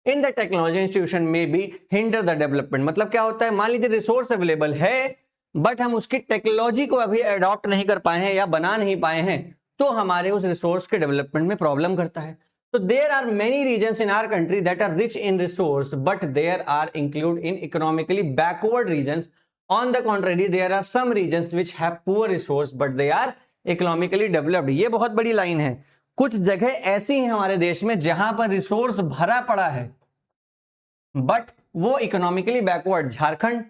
in the technology institution may be hinder the development. मतलब क्या होता है, मान लीजिए resource available है but हम उसकी टेक्नोलॉजी को अभी अडॉप्ट नहीं कर पाए हैं या बना नहीं पाए हैं, तो हमारे उस रिसोर्स के डेवलपमेंट में प्रॉब्लम करता है। तो there are many regions in our country that are rich in resource but there are include in economically backward regions. On the contrary there are some regions which have poor resource but they are economically developed. ये बहुत बड़ी line है। कुछ जगह ऐसी हैं हमारे देश में जहां पर रिसोर्स भरा पड़ा है बट वो इकोनॉमिकली बैकवर्ड। झारखंड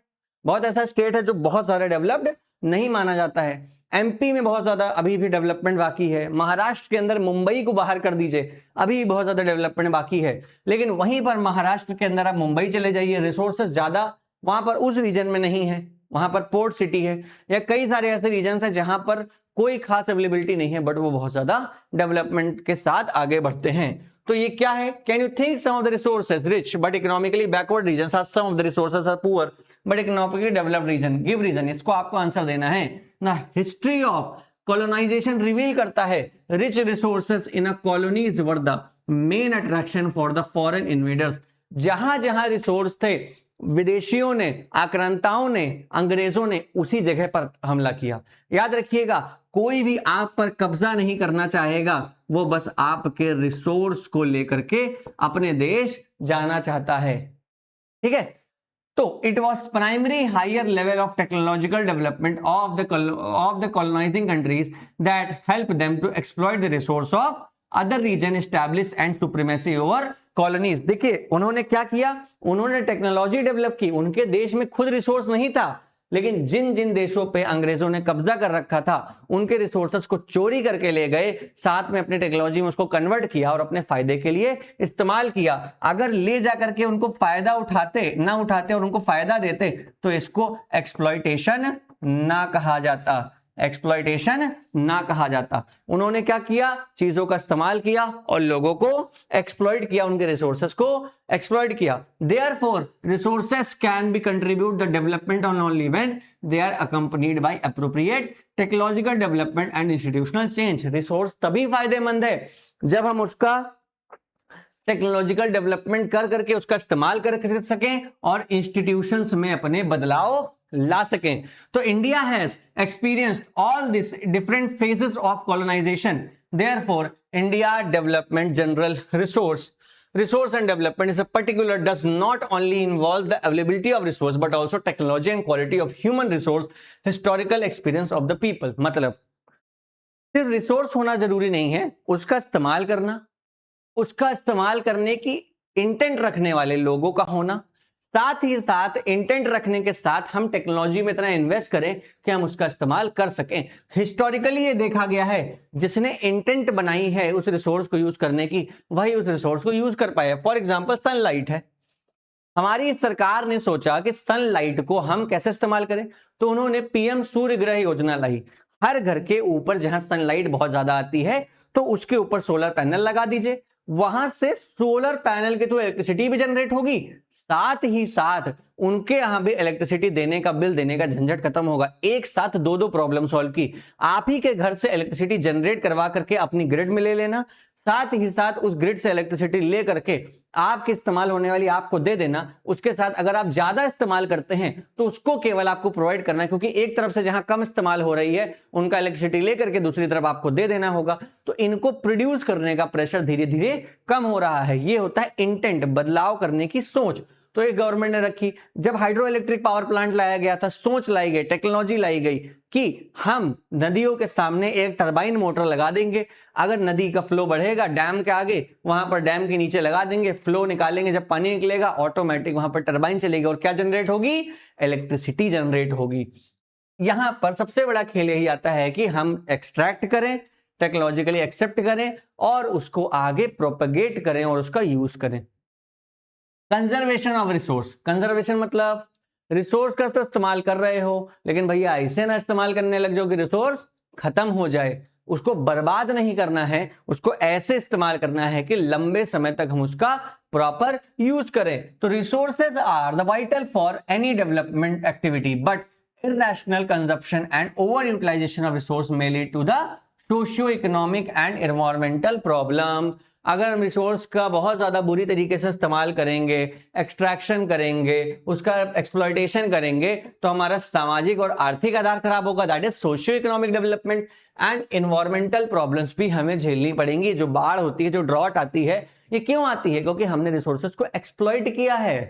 बहुत ऐसा स्टेट है जो बहुत ज्यादा डेवलप्ड नहीं माना जाता है। एमपी में बहुत ज्यादा अभी भी डेवलपमेंट बाकी है। महाराष्ट्र के अंदर मुंबई को बाहर कर दीजिए, अभी बहुत ज्यादा डेवलपमेंट बाकी है। लेकिन वहीं पर महाराष्ट्र के अंदर आप मुंबई चले जाइए, रिसोर्सेज ज्यादा वहां पर उस रीजन में नहीं है, वहां पर पोर्ट सिटी है, या कई सारे ऐसे रीजन है जहां पर कोई खास अवेलेबिलिटी नहीं है बट वो बहुत ज्यादा डेवलपमेंट के साथ आगे बढ़ते हैं। तो ये क्या है, can you think some of the resources rich but economically backward region are, some of the resources are poor but economically developed region, give reason. इसको आपको आंसर देना है ना। हिस्ट्री ऑफ कॉलोनाइजेशन रिवील करता है rich resources in a colonies were the main attraction for the foreign invaders. जहां जहां resource थे, विदेशियों ने, आक्रांताओं ने, अंग्रेजों ने उसी जगह पर हमला किया। याद रखिएगा, कोई भी आप पर कब्जा नहीं करना चाहेगा, वो बस आपके रिसोर्स को लेकर के अपने देश जाना चाहता है। ठीक है, तो it was primary higher level of technological development of the colonizing countries that help them to exploit the resource of other region establish and supremacy over colonies. देखिए उन्होंने क्या किया, उन्होंने टेक्नोलॉजी डेवलप की। उनके देश में खुद रिसोर्स नहीं था, लेकिन जिन जिन देशों पे अंग्रेजों ने कब्जा कर रखा था उनके रिसोर्सेस को चोरी करके ले गए, साथ में अपनी टेक्नोलॉजी में उसको कन्वर्ट किया और अपने फायदे के लिए इस्तेमाल किया। अगर ले जाकर के उनको फायदा उठाते ना उठाते और उनको फायदा देते तो इसको एक्सप्लॉयटेशन ना कहा जाता, एक्सप्लॉयटेशन ना कहा जाता। उन्होंने क्या किया, चीजों का इस्तेमाल किया और लोगों को एक्सप्लॉइट किया, उनके रिसोर्सेस को एक्सप्लॉइट किया। Therefore resources can be contribute the development on only when they are accompanied by appropriate technological development and institutional change. Resource तभी फायदेमंद है जब हम उसका टेक्नोलॉजिकल डेवलपमेंट कर करके उसका इस्तेमाल कर सकें और इंस्टीट्यूशंस में अपने बदलाव ला सकें। तो India has experienced all this different phases of colonization, therefore India development general resource and development is a particular does not only involve the availability of resource but also technology and quality of human resource, historical experience of the people। मतलब सिर्फ resource होना जरूरी नहीं है, उसका इस्तेमाल करना, उसका इस्तेमाल करने की इंटेंट रखने वाले लोगों का होना, साथ ही साथ इंटेंट रखने के साथ हम टेक्नोलॉजी में इतना इन्वेस्ट करें कि हम उसका इस्तेमाल कर सकें। हिस्टोरिकली ये देखा गया है, जिसने इंटेंट बनाई है उस रिसोर्स को यूज करने की, वही उस रिसोर्स को यूज कर पाए। फॉर एग्जांपल सनलाइट है, हमारी सरकार ने सोचा कि सनलाइट को हम कैसे इस्तेमाल करें, तो उन्होंने पीएम सूर्य ग्रह योजना लाई। हर घर के ऊपर जहां सनलाइट बहुत ज्यादा आती है तो उसके ऊपर सोलर पैनल लगा दीजिए, वहां से सोलर पैनल के थ्रू इलेक्ट्रिसिटी भी जनरेट होगी, साथ ही साथ उनके यहां भी इलेक्ट्रिसिटी देने का बिल देने का झंझट खत्म होगा। एक साथ दो प्रॉब्लम सॉल्व की। आप ही के घर से इलेक्ट्रिसिटी जनरेट करवा करके अपनी ग्रिड में ले लेना, साथ ही साथ उस ग्रिड से इलेक्ट्रिसिटी ले करके आपके इस्तेमाल होने वाली आपको दे देना। उसके साथ अगर आप ज्यादा इस्तेमाल करते हैं तो उसको केवल आपको प्रोवाइड करना है, क्योंकि एक तरफ से जहां कम इस्तेमाल हो रही है उनका इलेक्ट्रिसिटी लेकर के दूसरी तरफ आपको दे देना होगा। तो इनको प्रोड्यूस करने का प्रेशर धीरे धीरे कम हो रहा है। ये होता है इंटेंट, बदलाव करने की सोच। तो ये गवर्नमेंट ने रखी। जब हाइड्रो इलेक्ट्रिक पावर प्लांट लाया गया था, सोच लाई गई, टेक्नोलॉजी लाई गई कि हम नदियों के सामने एक टरबाइन मोटर लगा देंगे, अगर नदी का फ्लो बढ़ेगा डैम के आगे, वहां पर डैम के नीचे लगा देंगे, फ्लो निकालेंगे, जब पानी निकलेगा ऑटोमेटिक वहां पर टरबाइन चलेगी और क्या जनरेट होगी, इलेक्ट्रिसिटी जनरेट होगी। यहां पर सबसे बड़ा खेल यही आता है कि हम एक्सट्रैक्ट करें, टेक्नोलॉजिकली एक्सेप्ट करें और उसको आगे प्रोपेगेट करें और उसका यूज करें। कंजर्वेशन ऑफ रिसोर्स, कंजर्वेशन मतलब रिसोर्स का तो इस्तेमाल कर रहे हो लेकिन भैया ऐसे ना इस्तेमाल करने लग जाओ कि रिसोर्स खत्म हो जाए। उसको बर्बाद नहीं करना है, उसको ऐसे इस्तेमाल करना है कि लंबे समय तक हम उसका प्रॉपर यूज करें। तो resources are the vital for any development activity, but irrational consumption and over utilization of resource may lead to the socio economic and environmental problem। अगर हम रिसोर्स का बहुत ज्यादा बुरी तरीके से इस्तेमाल करेंगे, एक्सट्रैक्शन करेंगे, उसका एक्सप्लॉयटेशन करेंगे, तो हमारा सामाजिक और आर्थिक आधार खराब होगा, that is socio economic development and environmental problems भी हमें झेलनी पड़ेंगी। जो बाढ़ होती है, जो ड्रॉट आती है, ये क्यों आती है? क्योंकि हमने रिसोर्सेज को एक्सप्लॉइट किया है।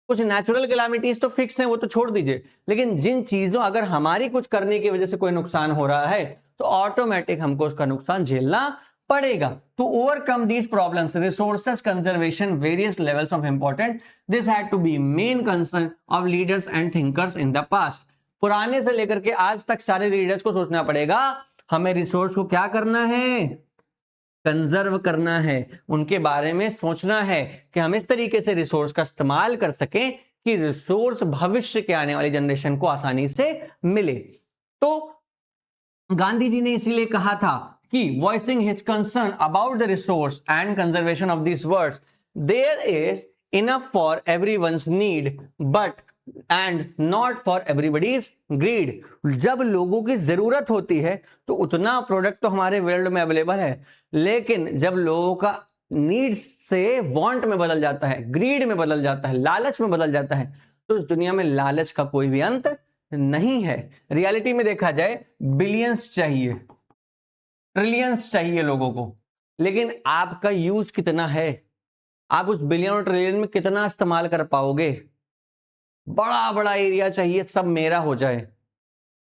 कुछ नेचुरल कैलामिटीज तो फिक्स हैं, वो तो छोड़ दीजिए, लेकिन जिन चीजों अगर हमारी कुछ करने की वजह से कोई नुकसान हो रहा है तो ऑटोमेटिक हमको उसका नुकसान झेलना पड़ेगा। To overcome these problems, resources conservation various levels of important, this had to be main concern of leaders and thinkers in the past. पुराने से लेकर के आज तक सारे लीडर्स को सोचना पड़ेगा हमें रिसोर्स को क्या करना है, कंजर्व करना है। उनके बारे में सोचना है कि हम इस तरीके से रिसोर्स का इस्तेमाल कर सकें कि रिसोर्स भविष्य के आने वाली जनरेशन को आसानी से मिले। तो गांधी जी ने इसीलिए कहा था कि voicing his concern about the resource and conservation of this words, there is enough for everyone's need but and not for everybody's greed. जब लोगों की जरूरत होती है तो उतना प्रोडक्ट तो हमारे वर्ल्ड में अवेलेबल है, लेकिन जब लोगों का नीड से वांट में बदल जाता है, ग्रीड में बदल जाता है, लालच में बदल जाता है, तो इस दुनिया में लालच का कोई भी अंत नहीं है। रियलिटी में देखा जाए बिलियंस चाहिए, ट्रिलियंस चाहिए लोगों को, लेकिन आपका यूज कितना है? आप उस बिलियन और ट्रिलियन में कितना इस्तेमाल कर पाओगे? बड़ा बड़ा एरिया चाहिए, सब मेरा हो जाए,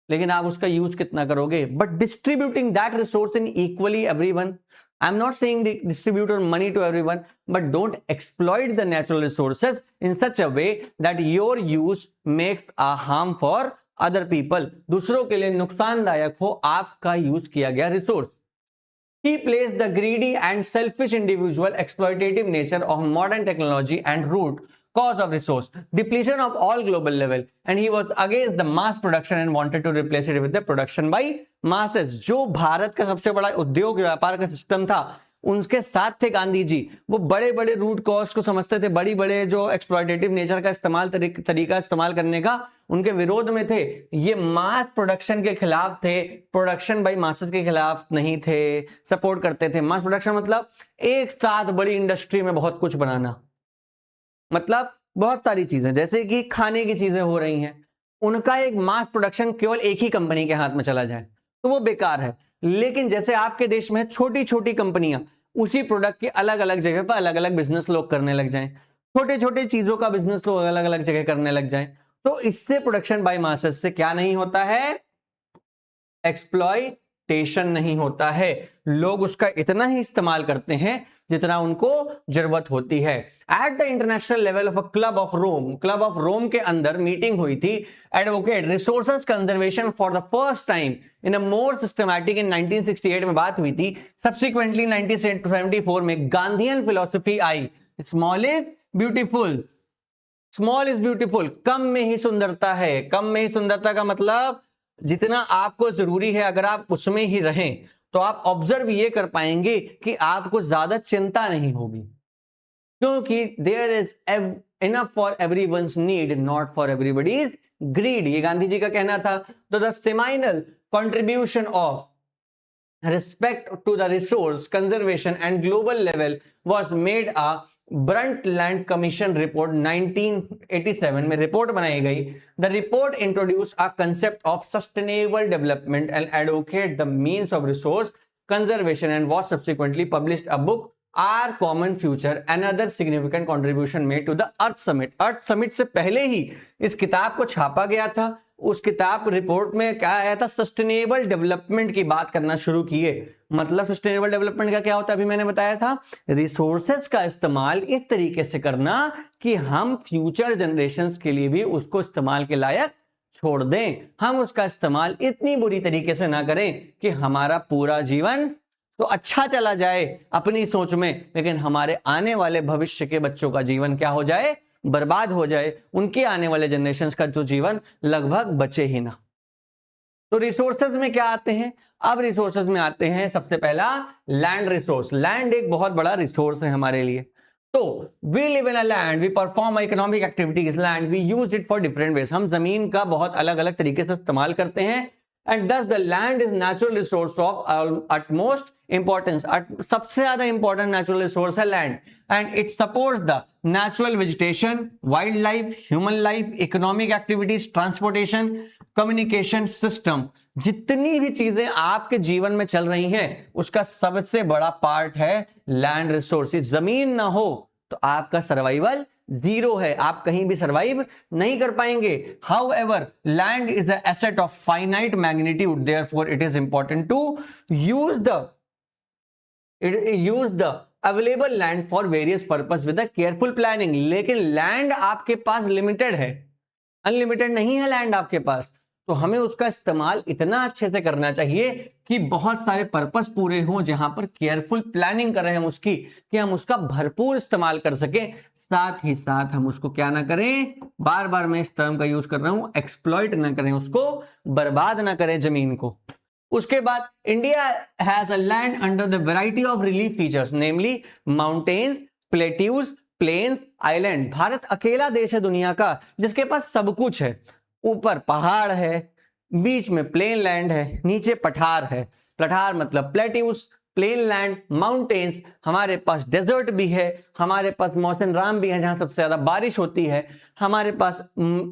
लेकिन आप उसका यूज कितना करोगे? But distributing that resource in equally everyone, I'm not saying distribute your money to everyone, but don't exploit the natural resources in such a way that your use makes a harm for other people. दूसरों के लिए नुकसानदायक हो आपका use किया गया resource. He placed the greedy and selfish individual exploitative nature of modern technology and root cause of resource depletion of all global level, and he was against the mass production and wanted to replace it with the production by masses. जो भारत का सबसे बड़ा उद्योग व्यापार का system था उनके साथ थे गांधी जी. वो बड़े बड़े रूट कॉज को समझते थे, बड़ी बड़े जो एक्सप्लॉयटेटिव नेचर का इस्तेमाल तरीका इस्तेमाल करने का उनके विरोध में थे. ये मास प्रोडक्शन के खिलाफ थे, प्रोडक्शन बाय मासेस के खिलाफ नहीं थे, सपोर्ट करते थे. मास प्रोडक्शन मतलब एक साथ बड़ी इंडस्ट्री में बहुत कुछ बनाना, मतलब बहुत सारी चीजें जैसे कि खाने की चीजें हो रही हैं, उनका एक मास प्रोडक्शन केवल एक ही कंपनी के हाथ में चला जाए तो वो बेकार है. लेकिन जैसे आपके देश में छोटी छोटी कंपनियां उसी प्रोडक्ट के अलग अलग जगह पर अलग अलग बिजनेस लोग करने लग जाएं, छोटे छोटे चीजों का बिजनेस लोग अलग अलग जगह करने लग जाएं, तो इससे प्रोडक्शन बाय मासेस से क्या नहीं होता है, एक्सप्लॉयटेशन नहीं होता है. लोग उसका इतना ही इस्तेमाल करते हैं जितना उनको जरूरत होती है. At the international level of club of Rome के अंदर मीटिंग हुई थी. Advocate resources conservation for the first time in a more systematic in 1968 में बात हुई थी. सब्सिक्वेंटली 1974 में गांधीयन फिलॉसफी आई, small is beautiful. Small is beautiful, कम में ही सुंदरता है. कम में ही सुंदरता का मतलब जितना आपको जरूरी है अगर आप उसमें ही रहें तो आप ऑब्जर्व ये कर पाएंगे कि आपको ज्यादा चिंता नहीं होगी, क्योंकि there is enough for everyone's need, not for everybody's greed. ये गांधी जी का कहना था. तो the seminal contribution of respect to the resource conservation and global level was made a Brundtland Commission report 1987 में रिपोर्ट बनाई गई. The report introduced a concept of sustainable development and advocate the means of resource conservation and was subsequently published a book Our Common Future, another significant contribution made to the Earth Summit. Earth Summit से पहले ही इस किताब को छापा गया था. उस किताब रिपोर्ट में क्या आया था, सस्टेनेबल डेवलपमेंट की बात करना शुरू किए. मतलब सस्टेनेबल डेवलपमेंट का क्या होता है, अभी मैंने बताया था, रिसोर्सेज का इस्तेमाल इस तरीके से करना कि हम फ्यूचर जनरेशंस के लिए भी उसको इस्तेमाल के लायक छोड़ दें. हम उसका इस्तेमाल इतनी बुरी तरीके से ना करें कि हमारा पूरा जीवन तो अच्छा चला जाए अपनी सोच में, लेकिन हमारे आने वाले भविष्य के बच्चों का जीवन क्या हो जाए, बर्बाद हो जाए. उनके आने वाले जनरेशंस का जो जीवन लगभग बचे ही ना. तो रिसोर्सेज में क्या आते हैं, अब रिसोर्सेज में आते हैं सबसे पहला लैंड रिसोर्स. लैंड एक बहुत बड़ा रिसोर्स है हमारे लिए. तो we live in a land, we perform economic activities land, we use it for different ways. हम जमीन का बहुत अलग अलग तरीके से इस्तेमाल करते हैं. And thus the land is natural resource of utmost importance. सबसे ज्यादा important natural resource है land, and it supports the natural vegetation, wildlife, human life, economic activities, transportation, communication system. जितनी भी चीजें आपके जीवन में चल रही हैं उसका सबसे बड़ा पार्ट है लैंड रिसोर्स. जमीन ना हो तो आपका सर्वाइवल जीरो है, आप कहीं भी सर्वाइव नहीं कर पाएंगे. However, land is the asset of finite magnitude, therefore it is important to use the available land for various purpose with a careful planning. लेकिन लैंड आपके पास लिमिटेड है, अनलिमिटेड नहीं है लैंड आपके पास. तो हमें उसका इस्तेमाल इतना अच्छे से करना चाहिए कि बहुत सारे पर्पस पूरे हों, जहां पर केयरफुल प्लानिंग कर रहे हैं हम उसकी, कि हम उसका भरपूर इस्तेमाल कर सकें. साथ ही साथ हम उसको क्या ना करें, बार बार मैं इस टर्म का यूज कर रहा हूं, एक्सप्लॉइट ना करें, उसको बर्बाद ना करें जमीन को. उसके बाद India has a land under the variety of relief features, namely mountains, plateaus, plains, island. Bharat अकेला देश है दुनिया का जिसके पास सब कुछ है. ऊपर पहाड़ है, बीच में प्लेन लैंड है, नीचे पठार है. पठार मतलब प्लेट्यूज, प्लेन लैंड, माउंटेन्स, हमारे पास डेजर्ट भी है, हमारे पास मौसम राम भी है जहां सबसे ज्यादा बारिश होती है, हमारे पास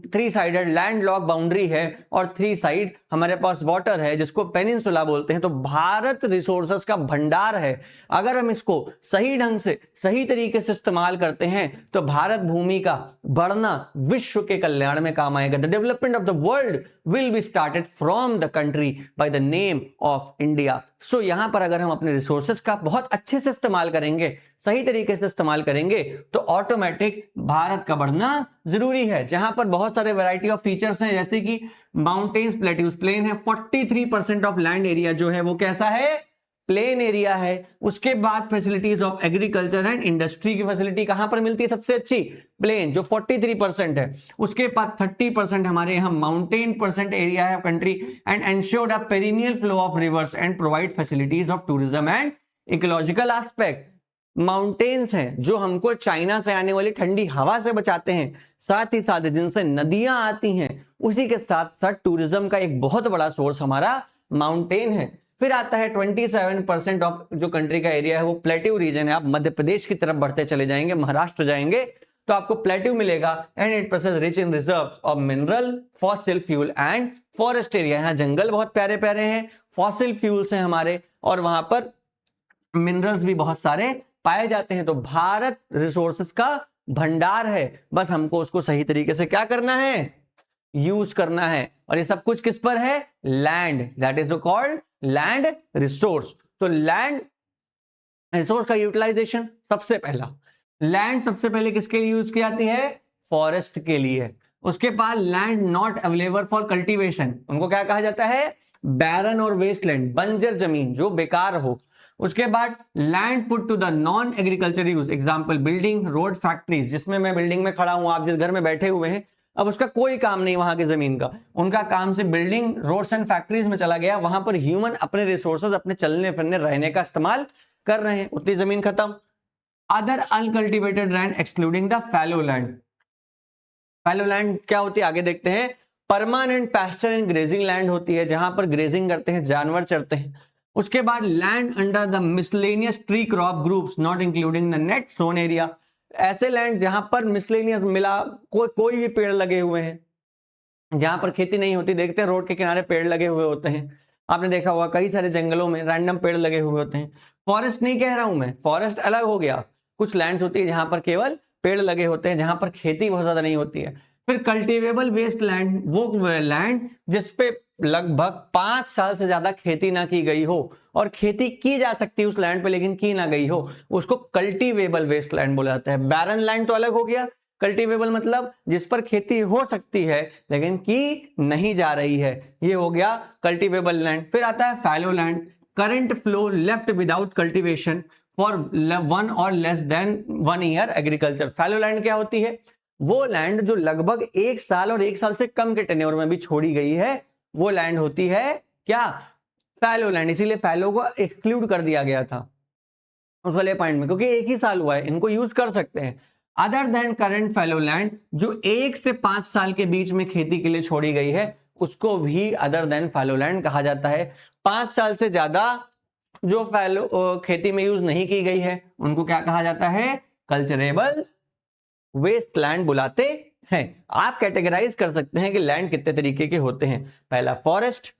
3 साइडेड लैंड लॉक बाउंड्री है और 3 साइड हमारे पास वाटर है जिसको पेनिनसुला बोलते हैं। तो भारत रिसोर्सेस का भंडार है। अगर हम इसको सही ढंग से सही तरीके से इस्तेमाल करते हैं तो भारत भूमि का बढ़ना विश्व के कल्याण में काम आएगा। The development of the world will be started from the country by the name of India. So यहां पर अगर हम अपने रिसोर्सेस का बहुत अच्छे से इस्तेमाल करेंगे, सही तरीके से इस्तेमाल करेंगे तो ऑटोमेटिक भारत का बढ़ना जरूरी है। जहां पर बहुत सारे वैरायटी ऑफ फीचर्स हैं जैसे कि माउंटेन्स, प्लेट्यूज, प्लेन है। 43% ऑफ लैंड एरिया जो है वो कैसा है? प्लेन एरिया है। उसके बाद facilities of agriculture and industry की फैसिलिटी कहां पर मिलती है सबसे अच्छी? प्लेन, जो 43% है। उसके बाद 30% हमारे यहां माउंटेन परसेंट एरिया है country and ensured a perennial flow of rivers and provide facilities of tourism and ecological aspect. Mountains हैं जो हमको चाइना से आने वाली ठंडी हवा से बचाते हैं, साथ ही साथ जिनसे नदियां आती हैं, उसी के साथ साथ टूरिज्म का एक बहुत बड़ा सोर्स हमारा माउंटेन है। फिर आता है 27% ऑफ जो कंट्री का एरिया है वो प्लेट्यू रीजन है। आप मध्य प्रदेश की तरफ बढ़ते चले जाएंगे, महाराष्ट्र जाएंगे तो आपको प्लेट्यू मिलेगा and it process rich in reserves of mineral, fossil fuel and forest area. यहाँ जंगल बहुत प्यारे प्यारे हैं, फॉसिल फ्यूल्स हैं हमारे, और वहां पर मिनरल्स भी बहुत सारे पाए जाते हैं। तो भारत रिसोर्सेज का भंडार है, बस हमको उसको सही तरीके से क्या करना है? यूज करना है। और ये सब कुछ किस पर है? Land, that is called land resource. तो लैंड रिसोर्स का यूटिलाइजेशन सबसे पहला, लैंड सबसे पहले किसके लिए यूज की जाती है? फॉरेस्ट के लिए। उसके बाद land not available for cultivation, उनको क्या कहा जाता है? बैरन और वेस्टलैंड, बंजर जमीन जो बेकार हो। उसके बाद land put to the non agriculture use, example building, road, factories. जिसमें मैं बिल्डिंग में खड़ा हूं, आप जिस घर में बैठे हुए हैं, अब उसका कोई काम नहीं वहां की जमीन का, उनका काम से बिल्डिंग, रोड्स एंड फैक्ट्रीज में चला गया। वहां पर ह्यूमन अपने रिसोर्सेज, अपने चलने फिरने रहने का इस्तेमाल कर रहे हैं, उतनी जमीन खत्म। Other uncultivated land excluding the fallow land. Fallow land क्या होती है आगे देखते हैं। Permanent pasture and grazing land होती है, जहां पर ग्रेजिंग करते हैं, जानवर चरते हैं। उसके बाद land under the miscellaneous tree crop groups not including the net sown area, ऐसे लैंड जहां पर मिसलेनियस मिला, कोई भी पेड़ लगे हुए हैं, जहां पर खेती नहीं होती। देखते हैं रोड के किनारे पेड़ लगे हुए होते हैं, आपने देखा होगा कई सारे जंगलों में रैंडम पेड़ लगे हुए होते हैं। फॉरेस्ट नहीं कह रहा हूं मैं, फॉरेस्ट अलग हो गया। कुछ लैंड होती है जहां पर केवल पेड़ लगे होते हैं, जहां पर खेती बहुत ज्यादा नहीं होती है। फिर कल्टिवेबल वेस्ट लैंड, वो लैंड जिसपे लगभग 5 साल से ज्यादा खेती ना की गई हो, और खेती की जा सकती है उस लैंड पे लेकिन की ना गई हो, उसको कल्टिवेबल वेस्ट लैंड बोला जाता है। बैरन लैंड तो अलग हो गया, कल्टिवेबल मतलब जिस पर खेती हो सकती है लेकिन की नहीं जा रही है, ये हो गया कल्टिवेबल लैंड। फिर आता है fallow land, current flow left without cultivation for 1 और less than 1 year agriculture. Fallow land क्या होती है? वो लैंड जो लगभग 1 साल और 1 साल से कम के टेन्योर में भी छोड़ी गई है, वो लैंड होती है क्या? Fallow land. इसीलिए फैलो को एक्सक्लूड कर दिया गया था उस वाले पॉइंट में, क्योंकि 1 ही साल हुआ है, इनको यूज कर सकते हैं। Other than current fallow land, जो 1 से 5 साल के बीच में खेती के लिए छोड़ी गई है, उसको भी अदर देन फैलो लैंड कहा जाता है। 5 साल से ज्यादा जो फैलो खेती में यूज नहीं की गई है, उनको क्या कहा जाता है? कल्चरेबल वेस्ट लैंड बुलाते हैं। आप कैटेगराइज कर सकते हैं कि लैंड कितने तरीके के होते हैं। पहला forest,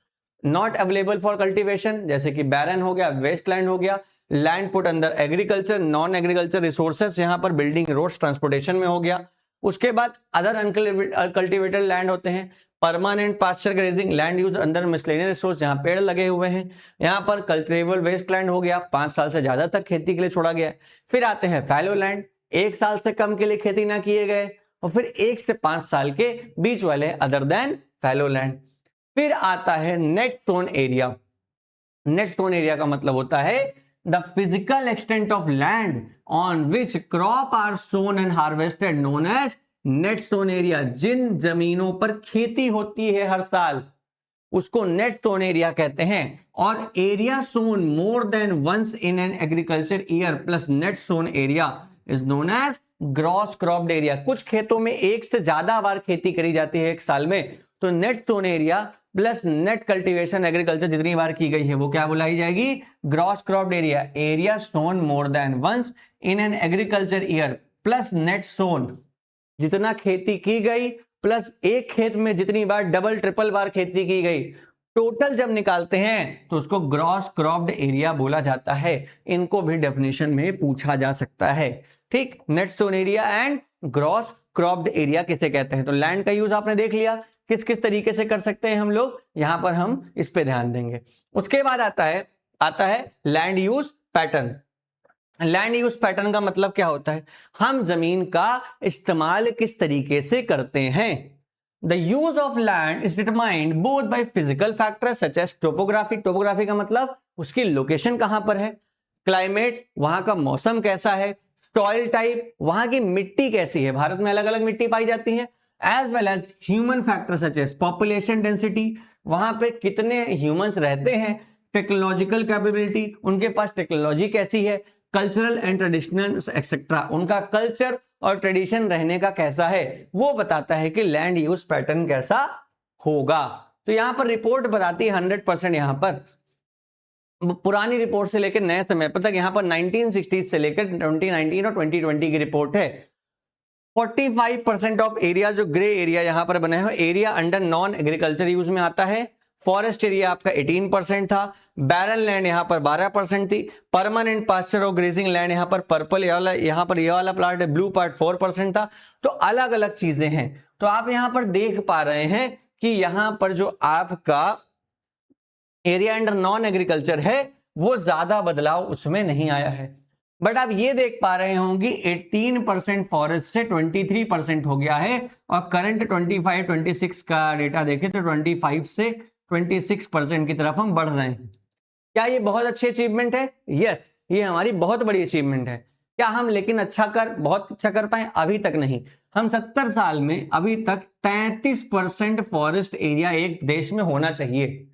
not available for cultivation, जैसे कि बैरन हो गया, वेस्ट लैंड हो गया। Land put under agriculture, non agriculture resources, यहां पर बिल्डिंग, रोड्स, ट्रांसपोर्टेशन में हो गया। उसके बाद अदर अनकल्टिवेटेड लैंड होते हैं। Permanent pasture grazing land use under miscellaneous resource, जहां पेड़ लगे हुए हैं। यहां पर कल्टिवेबल वेस्ट लैंड हो गया, 5 साल से ज्यादा तक खेती के लिए छोड़ा गया। फिर आते हैं फैलो लैंड, 1 साल से कम के लिए खेती ना किए गए, और फिर 1 से 5 साल के बीच वाले अदर देन फैलो लैंड। फिर आता है net sown area. Net sown area का मतलब होता है the physical extent of land on which crop are sown and harvested known as net sown area. जिन जमीनों पर खेती होती है हर साल, उसको नेट सोन एरिया कहते हैं। और area sown more than once in an agriculture year plus net sown area is known as gross cropped area. कुछ खेतों में 1 से ज्यादा बार खेती करी जाती है 1 साल में, तो net sown area plus net cultivation agriculture जितनी बार की गई है वो क्या बुलाई जाएगी, gross cropped area, area sown more than once in an agriculture year, plus net sown, जितना खेती की गई प्लस एक खेत में जितनी बार डबल ट्रिपल बार खेती की गई, टोटल जब निकालते हैं तो उसको ग्रॉस क्रॉप्ड एरिया बोला जाता है। इनको भी डेफिनेशन में पूछा जा सकता है। ठीक, net sown area and gross cropped area किसे कहते हैं। तो लैंड का यूज आपने देख लिया किस किस तरीके से कर सकते हैं हम लोग, यहां पर हम इस पे ध्यान देंगे। उसके बाद आता है land use pattern. Land use pattern का मतलब क्या होता है, हम जमीन का इस्तेमाल किस तरीके से करते हैं। The use of land is determined both by physical factors such as topography, topography का मतलब उसकी लोकेशन कहां पर है, क्लाइमेट वहां का मौसम कैसा है, सॉइल टाइप वहां की मिट्टी कैसी है, भारत में अलग अलग मिट्टी पाई जाती है, as well as human factor such as population density, वहां पे कितने ह्यूमंस रहते हैं, टेक्नोलॉजिकल कैपेबिलिटी, उनके पास टेक्नोलॉजी कैसी है, कल्चरल एंड ट्रेडिशनल एक्सेट्रा, उनका कल्चर और ट्रेडिशन रहने का कैसा है, वो बताता है कि लैंड यूज पैटर्न कैसा होगा। तो यहां पर रिपोर्ट बताती है 100%, यहां पर पुरानी रिपोर्ट से लेकर नए समय पर तक, यहां पर 1960 से लेकर 2019 और 2020 की रिपोर्ट है। 45% ऑफ एरिया जो ग्रे एरिया यहां पर बने हुए area under non agriculture use में आता है। फॉरेस्ट एरिया आपका 18% था, बैरन लैंड यहां पर 12% थी, परमानेंट पास्चर और ग्रेजिंग लैंड यहां पर पर्पल यहां पर ये वाला प्लाट है, ब्लू पार्ट 4% था। तो अलग अलग चीजें हैं। तो आप यहां पर देख पा रहे हैं कि यहां पर जो आपका एरिया अंडर नॉन एग्रीकल्चर है वो ज्यादा बदलाव उसमें नहीं आया है। बट आप ये देख पा रहे होंगे 18% फॉरेस्ट से 23% हो गया है, और करंट 25-26 का डेटा देखें तो 25 से 26% की तरफ हम बढ़ रहे हैं। क्या ये बहुत अच्छी अचीवमेंट है? यस, ये हमारी बहुत बड़ी अचीवमेंट है। क्या हम लेकिन बहुत अच्छा कर पाए? अभी तक नहीं। हम 70 साल में अभी तक 33% फॉरेस्ट एरिया एक देश में होना चाहिए।